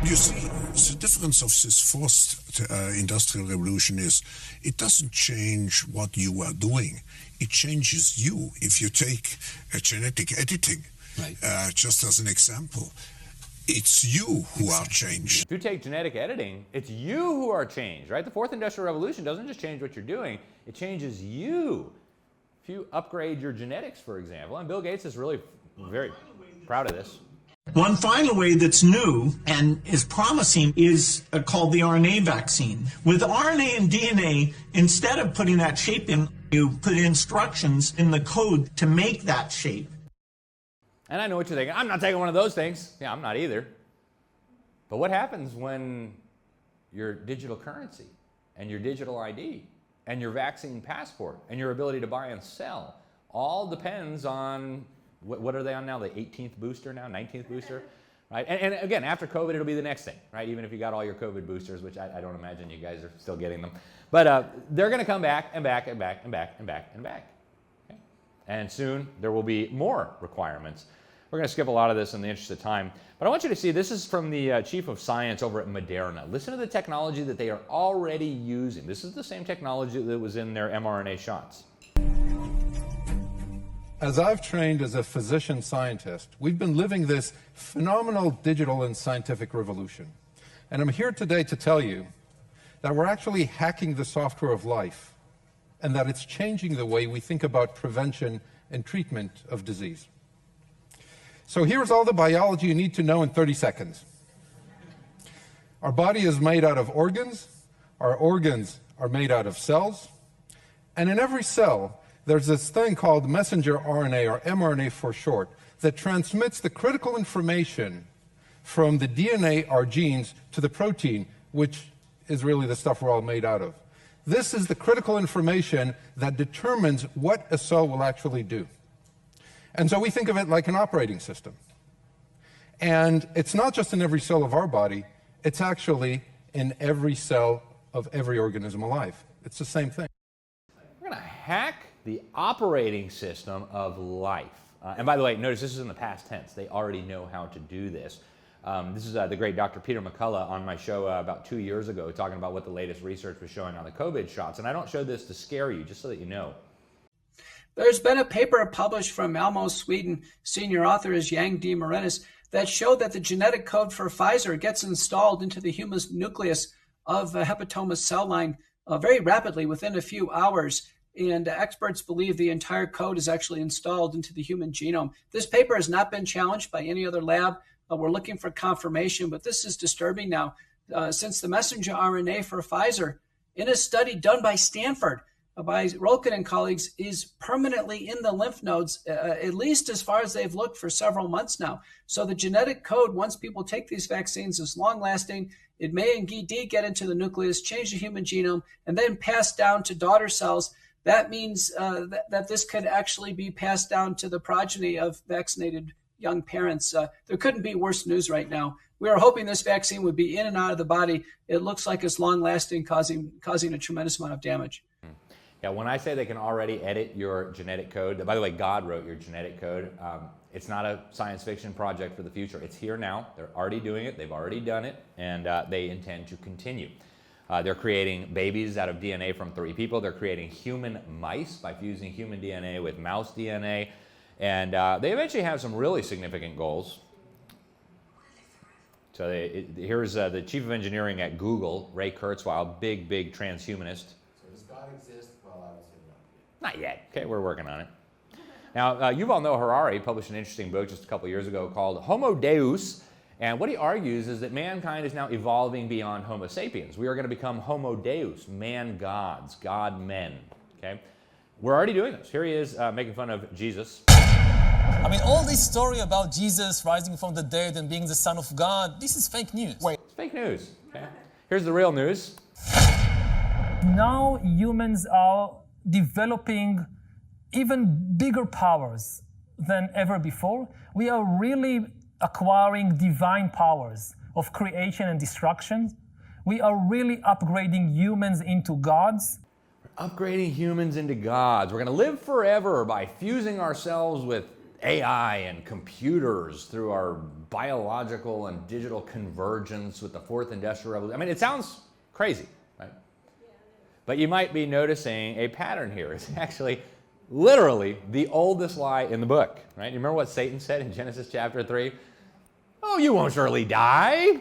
You see, the difference of this fourth industrial revolution is it doesn't change what you are doing. It changes you. If you take genetic editing, right. Just as an example, it's you who are changed. If you take genetic editing, it's you who are changed, right? The fourth industrial revolution doesn't just change what you're doing, it changes you. If you upgrade your genetics, for example, and Bill Gates is really very proud of this. One final way that's new and is promising is called the RNA vaccine. With RNA and DNA, instead of putting that shape in, you put instructions in the code to make that shape. And I know what you're thinking. I'm not taking one of those things. Yeah, I'm not either. But what happens when your digital currency and your digital ID and your vaccine passport and your ability to buy and sell all depends on what are they on now? The 18th booster now, 19th booster, right? And again, after COVID, it'll be the next thing, right? Even if you got all your COVID boosters, which I don't imagine you guys are still getting them. But they're going to come back and back and back and back and back and back. Okay? And soon there will be more requirements. We're going to skip a lot of this in the interest of time. But I want you to see, this is from the chief of science over at Moderna. Listen to the technology that they are already using. This is the same technology that was in their mRNA shots. As I've trained as a physician scientist, we've been living this phenomenal digital and scientific revolution. And I'm here today to tell you that we're actually hacking the software of life and that it's changing the way we think about prevention and treatment of disease. So here's all the biology you need to know in 30 seconds. Our body is made out of organs. Our organs are made out of cells. And in every cell, there's this thing called messenger RNA, or mRNA for short, that transmits the critical information from the DNA, our genes, to the protein, which is really the stuff we're all made out of. This is the critical information that determines what a cell will actually do. And so we think of it like an operating system. And it's not just in every cell of our body, it's actually in every cell of every organism alive. It's the same thing. We're going to hack the operating system of life. And by the way, notice this is in the past tense. They already know how to do this. This is the great Dr. Peter McCullough on my show about 2 years ago talking about what the latest research was showing on the COVID shots. And I don't show this to scare you, just so that you know. There's been a paper published from Malmö, Sweden, senior author is Yang D. Morenis, that showed that the genetic code for Pfizer gets installed into the human nucleus of the hepatoma cell line very rapidly, within a few hours. And experts believe the entire code is actually installed into the human genome. This paper has not been challenged by any other lab. We're looking for confirmation, but this is disturbing now, since the messenger RNA for Pfizer, in a study done by Stanford, by Rolkin and colleagues, is permanently in the lymph nodes, at least as far as they've looked for several months now. So the genetic code, once people take these vaccines, is long-lasting. It may indeed get into the nucleus, change the human genome, and then pass down to daughter cells. That means that this could actually be passed down to the progeny of vaccinated young parents. There couldn't be worse news right now. We are hoping this vaccine would be in and out of the body. It looks like it's long-lasting, causing a tremendous amount of damage. Yeah, when I say they can already edit your genetic code, by the way, God wrote your genetic code. It's not a science fiction project for the future. It's here now. They're already doing it. They've already done it, and they intend to continue. They're creating babies out of DNA from 3 people. They're creating human mice by fusing human DNA with mouse DNA. And they eventually have some really significant goals. So here's the chief of engineering at Google, Ray Kurzweil, big transhumanist. So does God exist? Well, I would say not yet. Okay, we're working on it. Now, Yuval Noah Harari published an interesting book just a couple years ago called Homo Deus. And what he argues is that mankind is now evolving beyond Homo sapiens. We are going to become Homo Deus, man-gods, God-men. Okay? We're already doing this. Here he is making fun of Jesus. I mean, all this story about Jesus rising from the dead and being the Son of God, this is fake news. Wait, it's fake news. Okay? Here's the real news. Now humans are developing even bigger powers than ever before. We are really acquiring divine powers of creation and destruction. We are really upgrading humans into gods. We're upgrading humans into gods. We're going to live forever by fusing ourselves with AI and computers through our biological and digital convergence with the 4th Industrial Revolution. I mean, it sounds crazy, right? But you might be noticing a pattern here. It's actually literally the oldest lie in the book, right? You remember what Satan said in Genesis chapter 3? Oh, you won't surely die.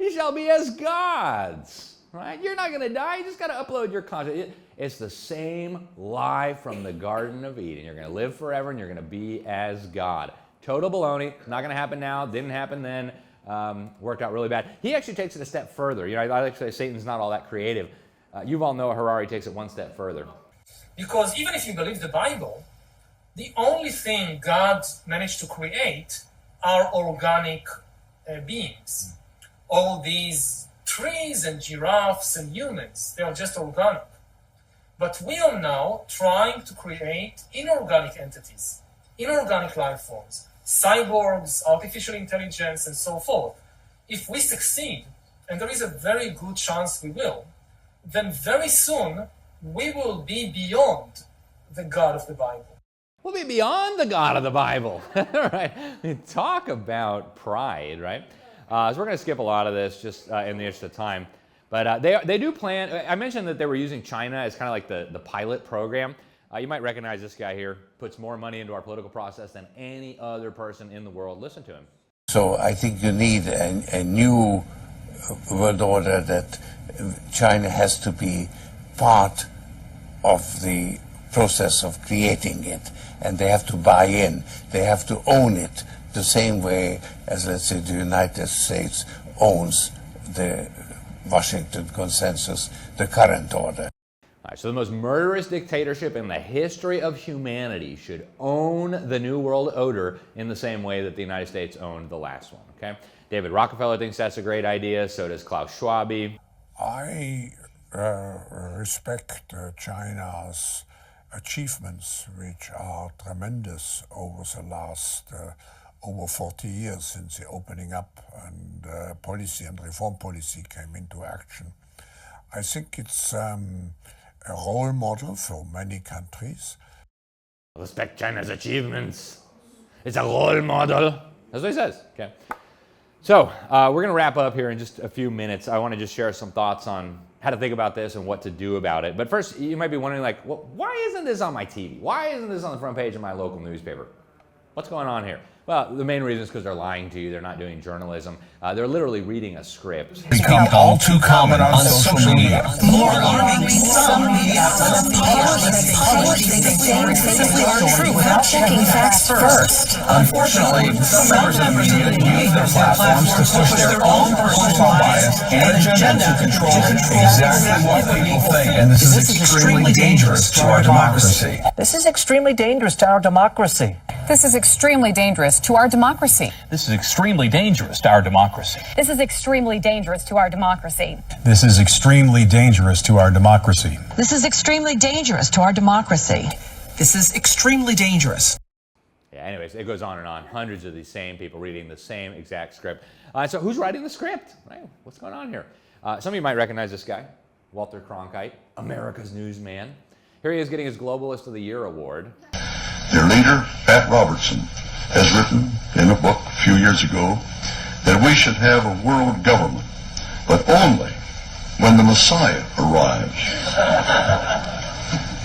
You shall be as gods, right? You're not going to die. You just got to upload your content. It's the same lie from the Garden of Eden. You're going to live forever and you're going to be as God. Total baloney. Not going to happen now. Didn't happen then. Worked out really bad. He actually takes it a step further. You know, I like to say Satan's not all that creative. Yuval Noah Harari takes it one step further. Because even if you believe the Bible, the only thing God managed to create are organic beings. All these trees and giraffes and humans, they are just organic. But we are now trying to create inorganic entities, inorganic life forms, cyborgs, artificial intelligence, and so forth. If we succeed, and there is a very good chance we will, then very soon we will be beyond the God of the Bible. We'll be beyond the God of the Bible. Right? Talk about pride, right? So we're going to skip a lot of this just in the interest of time. But they do plan. I mentioned that they were using China as kind of like the pilot program. You might recognize this guy here. Puts more money into our political process than any other person in the world. Listen to him. So I think you need a new world order that China has to be part of the process of creating it, and they have to buy in. They have to own it the same way as, let's say, the United States owns the Washington Consensus, the current order. All right, so the most murderous dictatorship in the history of humanity should own the New World Order in the same way that the United States owned the last one, okay? David Rockefeller thinks that's a great idea, so does Klaus Schwab. I respect China's achievements, which are tremendous over the last over 40 years since the opening up and policy and reform policy came into action. I think it's a role model for many countries. Respect China's achievements. It's a role model. That's what he says. Okay. So we're going to wrap up here in just a few minutes. I want to just share some thoughts on how to think about this and what to do about it. But first, you might be wondering, like, well, why isn't this on my TV? Why isn't this on the front page of my local newspaper? What's going on here? Well, the main reason is because they're lying to you. They're not doing journalism. They're literally reading a script. Become all too common on social media. More alarmingly, some media outlets publish things they simply aren't true without checking facts first. Unfortunately, some members of the media use their platforms to push their own personal bias and agenda to control exactly what people think. And this is extremely dangerous to our democracy. This is extremely dangerous to our democracy. This is extremely dangerous to our democracy. This is extremely dangerous to our democracy. This is extremely dangerous to our democracy. This is extremely dangerous to our democracy. This is extremely dangerous to our democracy. This is extremely dangerous. Yeah, anyways, it goes on and on. Hundreds of these same people reading the same exact script. So who's writing the script? Right? What's going on here? Some of you might recognize this guy, Walter Cronkite, America's newsman. Here he is getting his Globalist of the Year award. Their leader, Pat Robertson, has written in a book a few years ago that we should have a world government, but only when the Messiah arrives.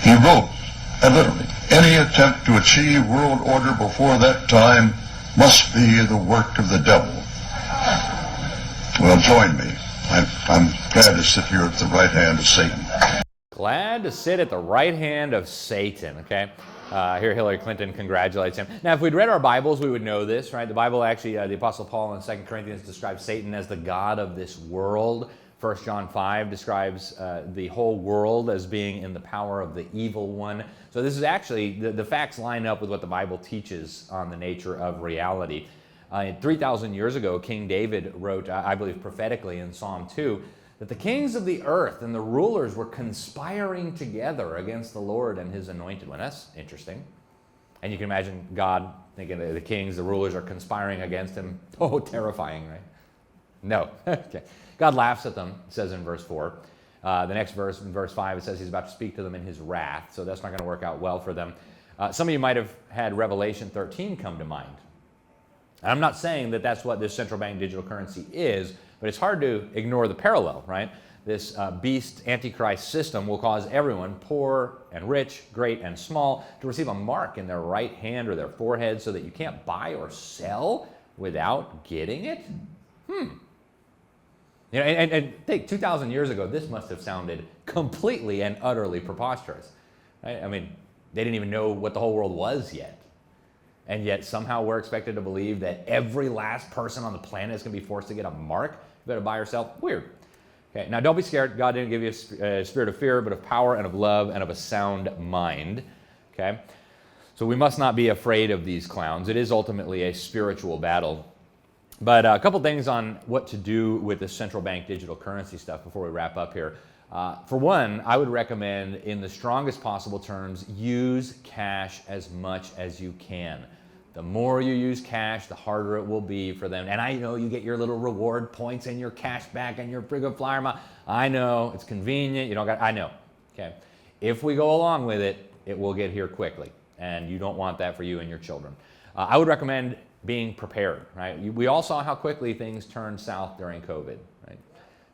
He wrote, and literally, any attempt to achieve world order before that time must be the work of the devil. Well, join me. I'm glad to sit here at the right hand of Satan. Glad to sit at the right hand of Satan, okay? Here Hillary Clinton congratulates him. Now, if we'd read our Bibles, we would know this, right? The Bible actually, the Apostle Paul in 2 Corinthians describes Satan as the god of this world. 1 John 5 describes the whole world as being in the power of the evil one. So this is actually, the facts line up with what the Bible teaches on the nature of reality. 3,000 years ago, King David wrote, I believe prophetically in Psalm 2, that the kings of the earth and the rulers were conspiring together against the Lord and his anointed one. That's interesting. And you can imagine God thinking that the kings, the rulers are conspiring against him. Oh, terrifying, right? No. Okay. God laughs at them, it says in verse 4. The next verse, in verse 5, it says he's about to speak to them in his wrath. So that's not going to work out well for them. Some of you might have had Revelation 13 come to mind. I'm not saying that that's what this central bank digital currency is, but it's hard to ignore the parallel, right? This beast antichrist system will cause everyone, poor and rich, great and small, to receive a mark in their right hand or their forehead so that you can't buy or sell without getting it. You know, and think, 2,000 years ago, this must have sounded completely and utterly preposterous. Right? I mean, they didn't even know what the whole world was yet. And yet somehow we're expected to believe that every last person on the planet is going to be forced to get a mark. You better buy or sell. Weird. Okay, now don't be scared. God didn't give you a spirit of fear, but of power and of love and of a sound mind. Okay? So we must not be afraid of these clowns. It is ultimately a spiritual battle. But a couple things on what to do with the central bank digital currency stuff before we wrap up here. For one, I would recommend, in the strongest possible terms, use cash as much as you can. The more you use cash, the harder it will be for them. And I know you get your little reward points and your cash back and your freaking flyer mile. I know, it's convenient. You don't got, I know. Okay. If we go along with it, it will get here quickly. And you don't want that for you and your children. I would recommend being prepared, right? We all saw how quickly things turned south during COVID, right?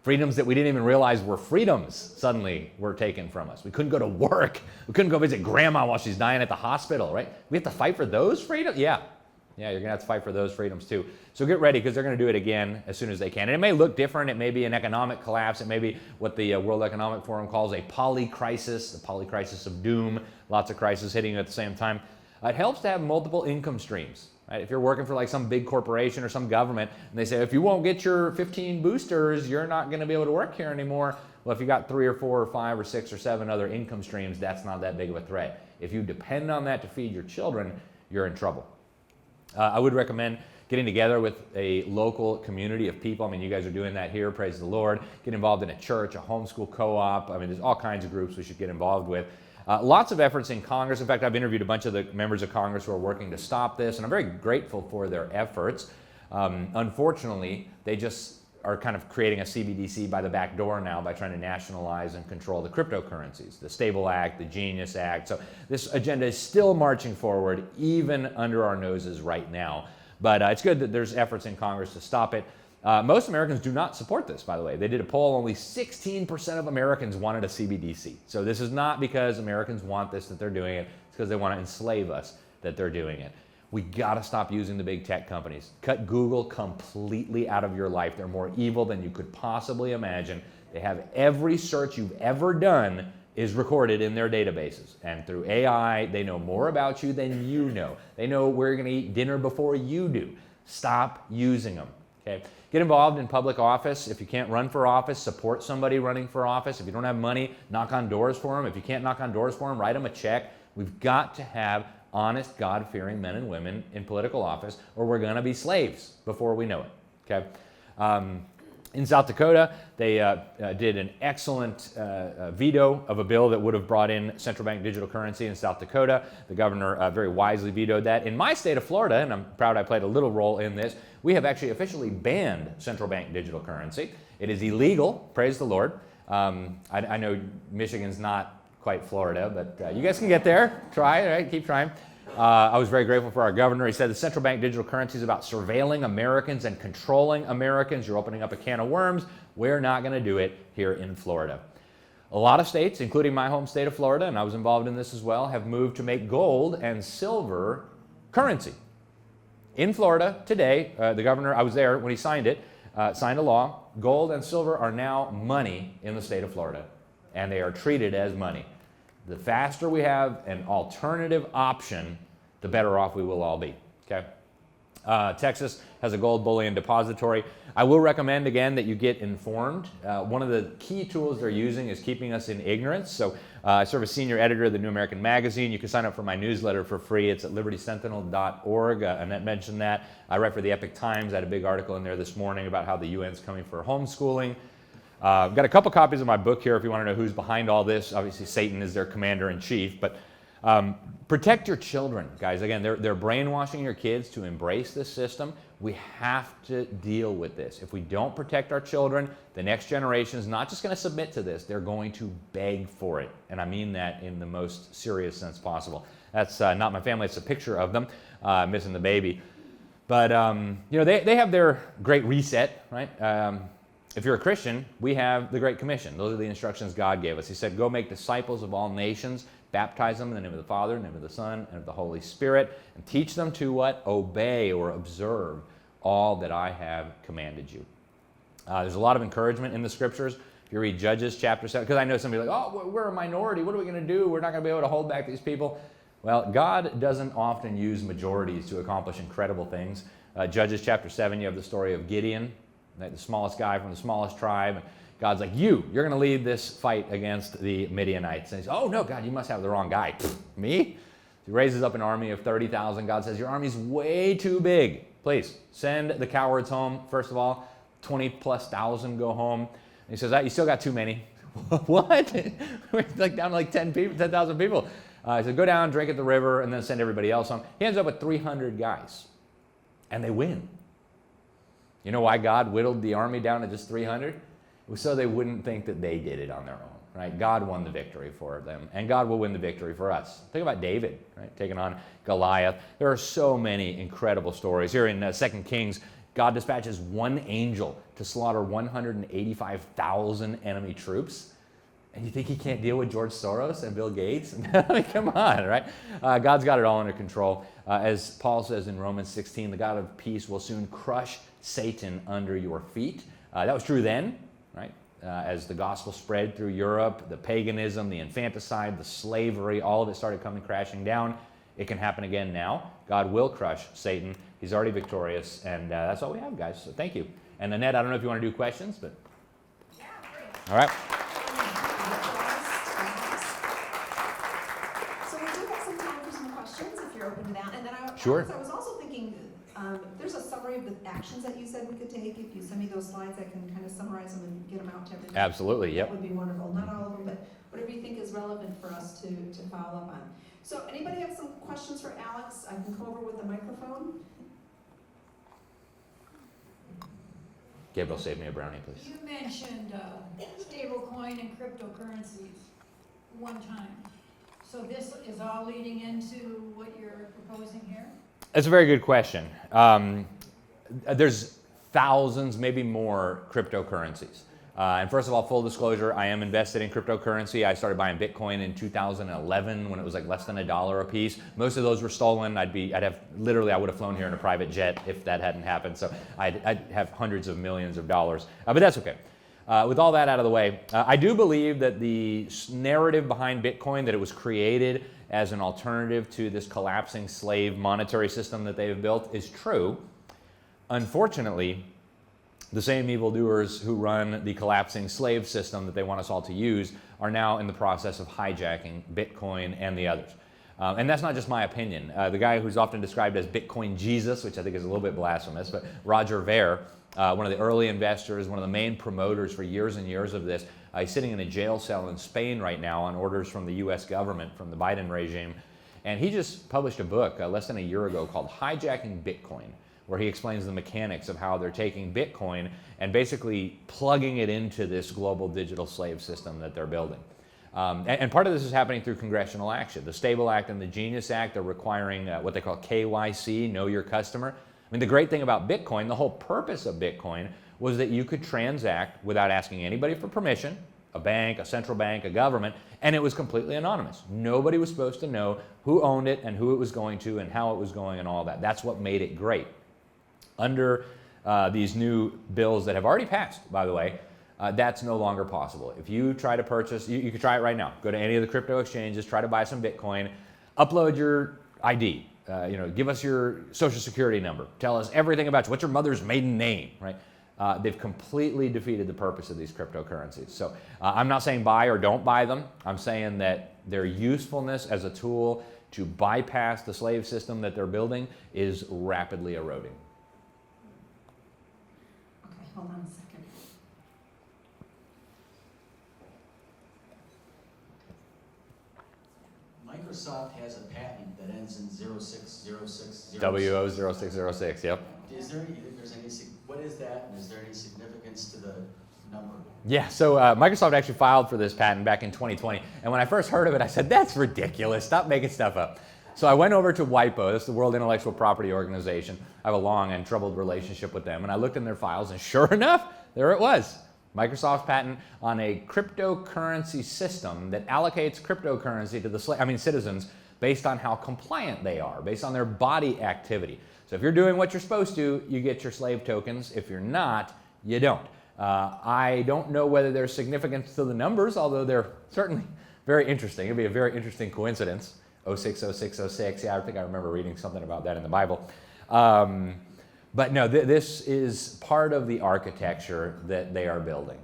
Freedoms that we didn't even realize were freedoms suddenly were taken from us. We couldn't go to work. We couldn't go visit grandma while she's dying at the hospital, right? We have to fight for those freedoms? Yeah, you're gonna have to fight for those freedoms too. So get ready, because they're gonna do it again as soon as they can. And it may look different. It may be an economic collapse. It may be what the World Economic Forum calls a polycrisis, the polycrisis of doom. Lots of crises hitting you at the same time. It helps to have multiple income streams. Right? If you're working for like some big corporation or some government, and they say, if you won't get your 15 boosters, you're not going to be able to work here anymore. Well, if you got 3 or 4 or 5 or 6 or 7 other income streams, that's not that big of a threat. If you depend on that to feed your children, you're in trouble. I would recommend getting together with a local community of people. I mean, you guys are doing that here, praise the Lord. Get involved in a church, a homeschool co-op. I mean, there's all kinds of groups we should get involved with. Lots of efforts in Congress. In fact, I've interviewed a bunch of the members of Congress who are working to stop this, and I'm very grateful for their efforts. Unfortunately, they just are kind of creating a CBDC by the back door now by trying to nationalize and control the cryptocurrencies, the Stable Act, the Genius Act. So this agenda is still marching forward, even under our noses right now. But it's good that there's efforts in Congress to stop it. Most Americans do not support this, by the way. They did a poll, only 16% of Americans wanted a CBDC. So this is not because Americans want this that they're doing it. It's because they want to enslave us that they're doing it. We got to stop using the big tech companies. Cut Google completely out of your life. They're more evil than you could possibly imagine. They have every search you've ever done is recorded in their databases. And through AI, they know more about you than you know. They know where you're going to eat dinner before you do. Stop using them. Okay? Get involved in public office. If you can't run for office, support somebody running for office. If you don't have money, knock on doors for them. If you can't knock on doors for them, write them a check. We've got to have honest, God-fearing men and women in political office, or we're going to be slaves before we know it. Okay? In South Dakota, they did an excellent veto of a bill that would have brought in central bank digital currency in South Dakota. The governor very wisely vetoed that. In my state of Florida, and I'm proud I played a little role in this, we have actually officially banned central bank digital currency. It is illegal, praise the Lord. I know Michigan's not quite Florida, but you guys can get there. Try, right? Keep trying. I was very grateful for our governor. He said the central bank digital currency is about surveilling Americans and controlling Americans. You're opening up a can of worms. We're not going to do it here in Florida. A lot of states, including my home state of Florida, and I was involved in this as well, have moved to make gold and silver currency. In Florida today, the governor, I was there when he signed it, signed a law. Gold and silver are now money in the state of Florida, and they are treated as money. The faster we have an alternative option, the better off we will all be. Okay? Texas has a gold bullion depository. I will recommend, again, that you get informed. One of the key tools they're using is keeping us in ignorance. So I serve as senior editor of the New American Magazine. You can sign up for my newsletter for free. It's at libertysentinel.org. Annette mentioned that. I write for the Epic Times. I had a big article in there this morning about how the UN's coming for homeschooling. I've got a couple copies of my book here if you want to know who's behind all this. Obviously, Satan is their commander-in-chief, but protect your children, guys. Again, they're brainwashing your kids to embrace this system. We have to deal with this. If we don't protect our children, the next generation is not just going to submit to this. They're going to beg for it, and I mean that in the most serious sense possible. That's not my family. It's a picture of them missing the baby. But, you know, they have their great reset, right? If you're a Christian, we have the Great Commission. Those are the instructions God gave us. He said, go make disciples of all nations, baptize them in the name of the Father, in the name of the Son, and of the Holy Spirit, and teach them to what? Obey or observe all that I have commanded you. There's a lot of encouragement in the Scriptures. If you read Judges chapter 7, because I know somebody like, oh, we're a minority. What are we going to do? We're not going to be able to hold back these people. Well, God doesn't often use majorities to accomplish incredible things. Judges chapter 7, you have the story of Gideon, the smallest guy from the smallest tribe. And God's like, you're going to lead this fight against the Midianites. And he says, oh, no, God, you must have the wrong guy. Me? He raises up an army of 30,000. God says, your army's way too big. Please, send the cowards home. First of all, 20,000+ go home. And he says, you still got too many. What? We're like down to like 10,000 people. He said, go down, drink at the river, and then send everybody else home. He ends up with 300 guys. And they win. You know why God whittled the army down to just 300? It was so they wouldn't think that they did it on their own, right? God won the victory for them, and God will win the victory for us. Think about David, right? Taking on Goliath. There are so many incredible stories. Here in 2 Kings, God dispatches one angel to slaughter 185,000 enemy troops. And you think he can't deal with George Soros and Bill Gates? I mean, come on, right? God's got it all under control. As Paul says in Romans 16, the God of peace will soon crush Satan under your feet. That was true then, right? As the gospel spread through Europe, the paganism, the infanticide, the slavery, all of it started coming crashing down. It can happen again now. God will crush Satan. He's already victorious, and that's all we have, guys. So thank you. And Annette, I don't know if you want to do questions, but all right. So we do have some time for some questions, if you're open to that. And then Sure. I was also thinking, there's a summary of the actions that you said we could take. If you send me those slides, I can kind of summarize them and get them out to everybody. Absolutely, yep. That would be wonderful. Not all of them, but whatever you think is relevant for us to follow up on. So anybody have some questions for Alex? I can come over with the microphone. Gabriel, save me a brownie, please. You mentioned stablecoin and cryptocurrencies one time. So this is all leading into what you're proposing here? That's a very good question. There's thousands, maybe more cryptocurrencies. And first of all, full disclosure, I am invested in cryptocurrency. I started buying Bitcoin in 2011 when it was like less than $1 a piece. Most of those were stolen. I would have flown here in a private jet if that hadn't happened. So I'd have hundreds of millions of dollars, but that's okay. With all that out of the way, I do believe that the narrative behind Bitcoin, that it was created as an alternative to this collapsing slave monetary system that they've built, is true. Unfortunately, the same evildoers who run the collapsing slave system that they want us all to use are now in the process of hijacking Bitcoin and the others. And that's not just my opinion. The guy who's often described as Bitcoin Jesus, which I think is a little bit blasphemous, but Roger Ver, one of the early investors, one of the main promoters for years and years of this, he's sitting in a jail cell in Spain right now on orders from the US government, from the Biden regime. And he just published a book less than a year ago called Hijacking Bitcoin, where he explains the mechanics of how they're taking Bitcoin and basically plugging it into this global digital slave system that they're building. And part of this is happening through congressional action. The Stable Act and the Genius Act are requiring what they call KYC, Know Your Customer. I mean, the great thing about Bitcoin, the whole purpose of Bitcoin, was that you could transact without asking anybody for permission, a bank, a central bank, a government, and it was completely anonymous. Nobody was supposed to know who owned it and who it was going to and how it was going and all that. That's what made it great. Under these new bills that have already passed, by the way, that's no longer possible. If you try to purchase, you can try it right now. Go to any of the crypto exchanges, try to buy some Bitcoin, upload your ID, give us your social security number, tell us everything about you. What's your mother's maiden name, right? They've completely defeated the purpose of these cryptocurrencies. So I'm not saying buy or don't buy them. I'm saying that their usefulness as a tool to bypass the slave system that they're building is rapidly eroding. Hold on a second. Microsoft has a patent that ends in 06060. WO0606, yep. Is there what is that, and is there any significance to the number? Yeah, so Microsoft actually filed for this patent back in 2020. And when I first heard of it, I said, that's ridiculous. Stop making stuff up. So I went over to WIPO, that's the World Intellectual Property Organization. I have a long and troubled relationship with them. And I looked in their files, and sure enough, there it was. Microsoft's patent on a cryptocurrency system that allocates cryptocurrency to the citizens based on how compliant they are, based on their body activity. So if you're doing what you're supposed to, you get your slave tokens. If you're not, you don't. I don't know whether there's significance to the numbers, although they're certainly very interesting. It'd be a very interesting coincidence. 060606, yeah, I think I remember reading something about that in the Bible. But no, this is part of the architecture that they are building.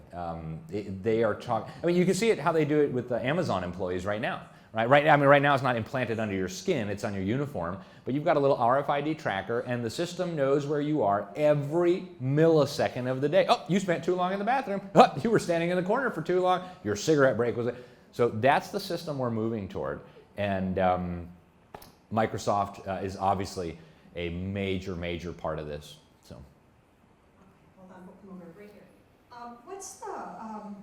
They are talking. I mean, you can see it how they do it with the Amazon employees right now. Right now it's not implanted under your skin; it's on your uniform. But you've got a little RFID tracker, and the system knows where you are every millisecond of the day. Oh, you spent too long in the bathroom. Oh, you were standing in the corner for too long. Your cigarette break was it. So that's the system we're moving toward, and Microsoft is obviously a major part of this. So. Hold on, we'll come over right here. What's the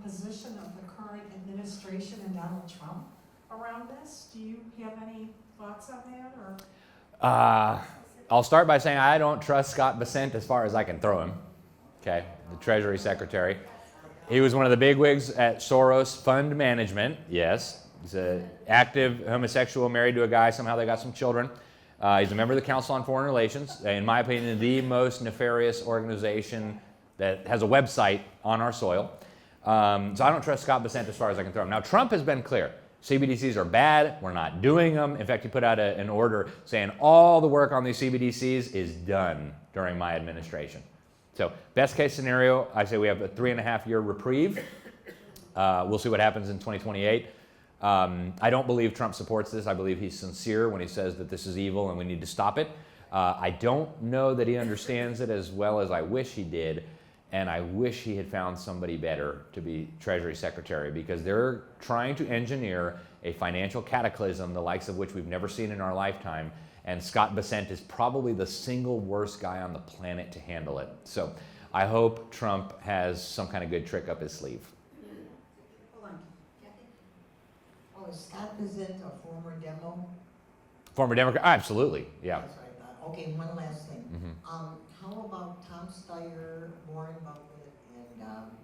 position of the current administration and Donald Trump around this? Do you have any thoughts on that, or? I'll start by saying I don't trust Scott Bessent as far as I can throw him. Okay, the Treasury Secretary. He was one of the bigwigs at Soros Fund Management. Yes, he's an active homosexual married to a guy. Somehow they got some children. He's a member of the Council on Foreign Relations. In my opinion, the most nefarious organization that has a website on our soil. So I don't trust Scott Bessent as far as I can throw him. Now, Trump has been clear. CBDCs are bad. We're not doing them. In fact, he put out an order saying all the work on these CBDCs is done during my administration. So best case scenario, I say we have a 3.5-year reprieve. We'll see what happens in 2028. I don't believe Trump supports this. I believe he's sincere when he says that this is evil and we need to stop it. I don't know that he understands it as well as I wish he did. And I wish he had found somebody better to be Treasury Secretary, because they're trying to engineer a financial cataclysm, the likes of which we've never seen in our lifetime. And Scott Bessent is probably the single worst guy on the planet to handle it. So I hope Trump has some kind of good trick up his sleeve. Hold on. Oh, is Scott Bessent a former demo? Former Democrat? Absolutely, yeah. That's what I thought. Okay, one last thing. How about Tom Steyer, Warren Buffett, and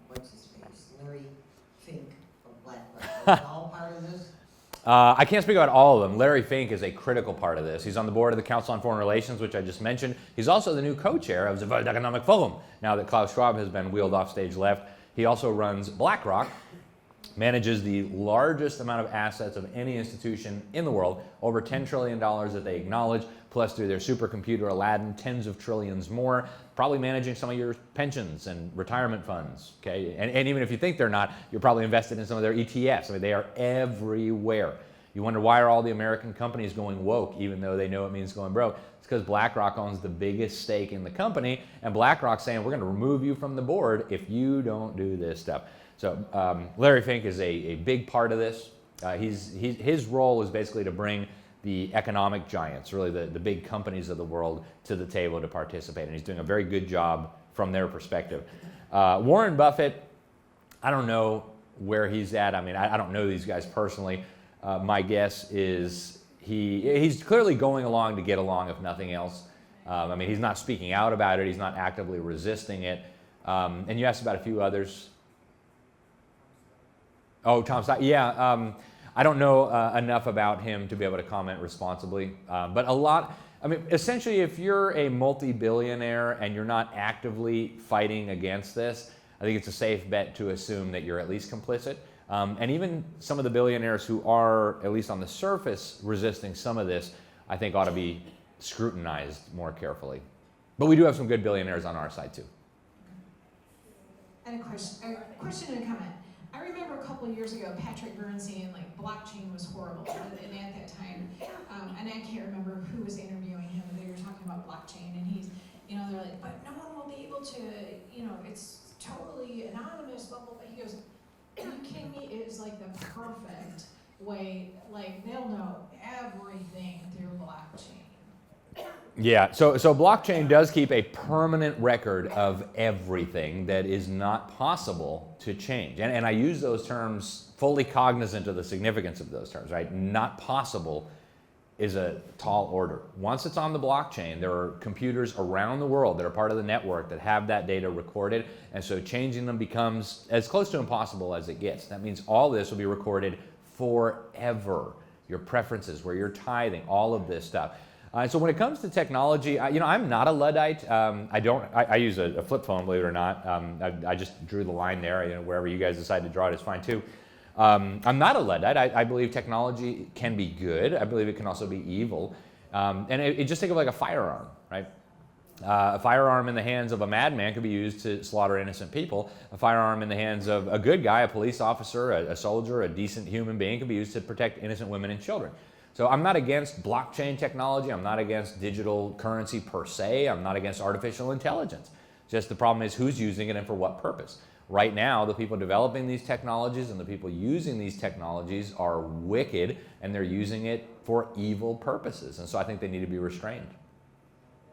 what's his face, Larry Fink of BlackRock? Are they all part of this? I can't speak about all of them. Larry Fink is a critical part of this. He's on the board of the Council on Foreign Relations, which I just mentioned. He's also the new co-chair of the World Economic Forum, now that Klaus Schwab has been wheeled off stage left. He also runs BlackRock, manages the largest amount of assets of any institution in the world, over $10 trillion that they acknowledge, plus through their supercomputer Aladdin, tens of trillions more, probably managing some of your pensions and retirement funds, okay? And even if you think they're not, you're probably invested in some of their ETFs. I mean, they are everywhere. You wonder, why are all the American companies going woke, even though they know it means going broke? It's because BlackRock owns the biggest stake in the company, and BlackRock's saying, we're gonna remove you from the board if you don't do this stuff. So Larry Fink is a big part of this. His role is basically to bring the economic giants, really the big companies of the world, to the table to participate. And he's doing a very good job from their perspective. Warren Buffett, I don't know where he's at. I mean, I don't know these guys personally. My guess is he's clearly going along to get along, if nothing else. I mean, he's not speaking out about it. He's not actively resisting it. And you asked about a few others. Oh, Tom Steyer. Yeah, I don't know enough about him to be able to comment responsibly. But a lot, I mean, essentially, if you're a multi-billionaire and you're not actively fighting against this, I think it's a safe bet to assume that you're at least complicit. And even some of the billionaires who are, at least on the surface, resisting some of this, I think ought to be scrutinized more carefully. But we do have some good billionaires on our side, too. And a question and a comment. I remember a couple of years ago, Patrick Bernstein, like, blockchain was horrible, and at that time, and I can't remember who was interviewing him, but they were talking about blockchain, and he's, you know, they're like, but no one will be able to, you know, it's totally anonymous, blah, blah, blah. He goes, are you kidding me? It is like the perfect way, like, they'll know everything through blockchain. Yeah, so blockchain does keep a permanent record of everything that is not possible to change. And I use those terms fully cognizant of the significance of those terms, right? Not possible is a tall order. Once it's on the blockchain, there are computers around the world that are part of the network that have that data recorded, and so changing them becomes as close to impossible as it gets. That means all this will be recorded forever. Your preferences, where you're tithing, all of this stuff. So when it comes to technology, you know, I'm not a Luddite. I use a flip phone, believe it or not. I just drew the line there. You know, wherever you guys decide to draw it is fine too. I'm not a Luddite. I believe technology can be good. I believe it can also be evil. And it just think of like a firearm, right? A firearm in the hands of a madman could be used to slaughter innocent people. A firearm in the hands of a good guy, a police officer, a soldier, a decent human being, could be used to protect innocent women and children. So I'm not against blockchain technology. I'm not against digital currency per se. I'm not against artificial intelligence. Just the problem is who's using it and for what purpose. Right now, the people developing these technologies and the people using these technologies are wicked, and they're using it for evil purposes. And so I think they need to be restrained.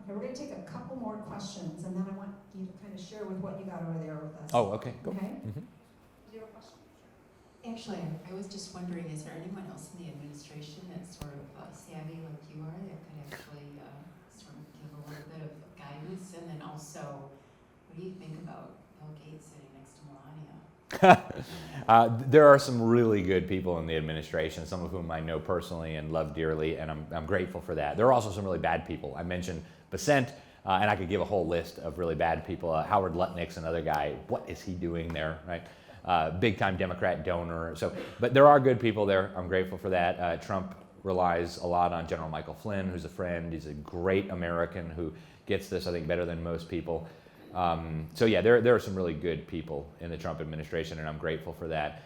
Okay, we're going to take a couple more questions, and then I want you to kind of share with what you got over there with us. Oh, okay, go. Okay? Mm-hmm. Do you have a question? Actually, I was just wondering, is there anyone else in the administration that's sort of savvy like you are that could actually sort of give a little bit of guidance? And then also, what do you think about Bill Gates sitting next to Melania? There are some really good people in the administration, some of whom I know personally and love dearly, and I'm grateful for that. There are also some really bad people. I mentioned Bessent, and I could give a whole list of really bad people. Howard Lutnick's another guy. What is he doing there, right? big-time Democrat donor. So, but there are good people there. I'm grateful for that. Trump relies a lot on General Michael Flynn, who's a friend. He's a great American who gets this, I think, better than most people. So yeah, there are some really good people in the Trump administration, and I'm grateful for that.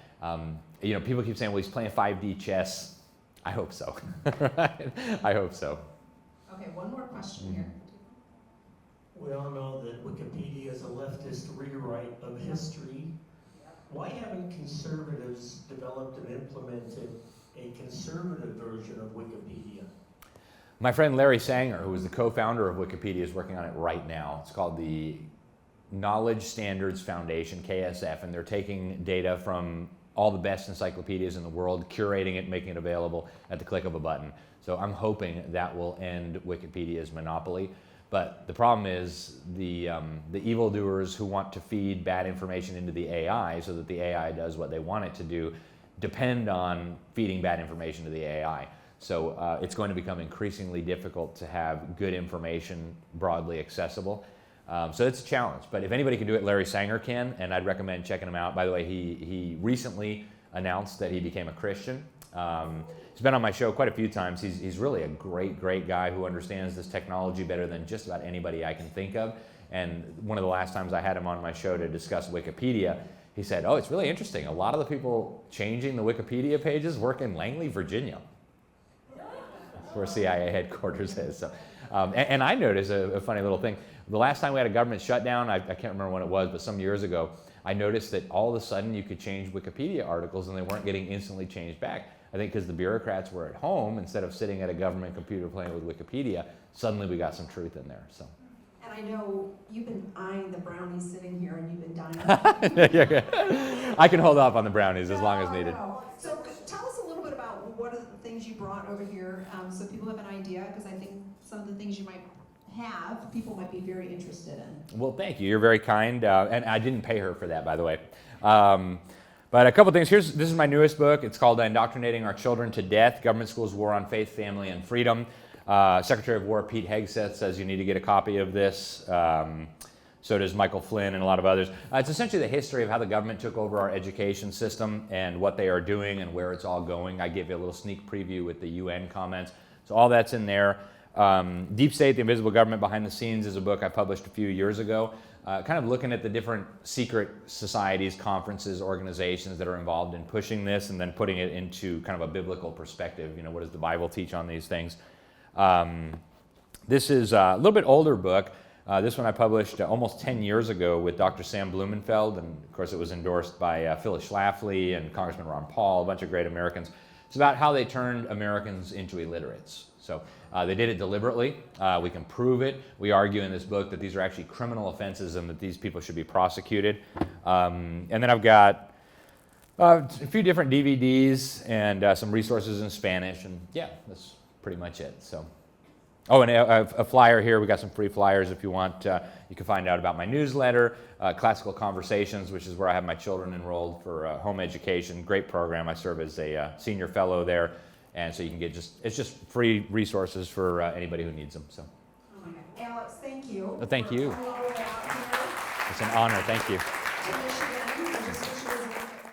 You know, people keep saying, well, he's playing 5D chess. I hope so. I hope so. Okay, one more question here. We all know that Wikipedia is a leftist rewrite of history. Why haven't conservatives developed and implemented a conservative version of Wikipedia? My friend Larry Sanger, who is the co-founder of Wikipedia, is working on it right now. It's called the Knowledge Standards Foundation, KSF, and they're taking data from all the best encyclopedias in the world, curating it, making it available at the click of a button. So I'm hoping that will end Wikipedia's monopoly. But the problem is the evildoers who want to feed bad information into the AI so that the AI does what they want it to do depend on feeding bad information to the AI. So it's going to become increasingly difficult to have good information broadly accessible. So it's a challenge, but if anybody can do it, Larry Sanger can, and I'd recommend checking him out. By the way, he recently announced that he became a Christian. He's been on my show quite a few times. He's really a great guy who understands this technology better than just about anybody I can think of. And one of the last times I had him on my show to discuss Wikipedia, he said, oh, it's really interesting. A lot of the people changing the Wikipedia pages work in Langley, Virginia, where CIA headquarters is. So, and I noticed a funny little thing. The last time we had a government shutdown, I can't remember when it was, but some years ago, I noticed that all of a sudden you could change Wikipedia articles and they weren't getting instantly changed back. I think because the bureaucrats were at home instead of sitting at a government computer playing with Wikipedia, suddenly we got some truth in there. So. And I know you've been eyeing the brownies sitting here and you've been dying. Yeah. I can hold off on the brownies as long as needed. No. So tell us a little bit about what are the things you brought over here so people have an idea, because I think some of the things you might have, people might be very interested in. Well, thank you. You're very kind. And I didn't pay her for that, by the way. But a couple things. This is my newest book. It's called Indoctrinating Our Children to Death, Government Schools' War on Faith, Family, and Freedom. Secretary of War Pete Hegseth says you need to get a copy of this. So does Michael Flynn and a lot of others. It's essentially the history of how the government took over our education system and what they are doing and where it's all going. I gave you a little sneak preview with the UN comments. So all that's in there. Deep State, the Invisible Government Behind the Scenes is a book I published a few years ago, kind of looking at the different secret societies, conferences, organizations that are involved in pushing this and then putting it into kind of a biblical perspective. You know, what does the Bible teach on these things? This is a little bit older book. This one I published almost 10 years ago with Dr. Sam Bloomfield, and of course it was endorsed by Phyllis Schlafly and Congressman Ron Paul, a bunch of great Americans. It's about how they turned Americans into illiterates. So they did it deliberately. We can prove it. We argue in this book that these are actually criminal offenses and that these people should be prosecuted. And then I've got a few different DVDs and some resources in Spanish, and yeah, that's pretty much it. So. Oh, and a flyer here. We got some free flyers if you want. You can find out about my newsletter, Classical Conversations, which is where I have my children enrolled for home education. Great program. I serve as a senior fellow there, and so you can get it's just free resources for anybody who needs them. So. Oh my God. Alex, thank you. Well, thank you. All the way out here It's an honor. Thank you. to Michigan. I just wish it was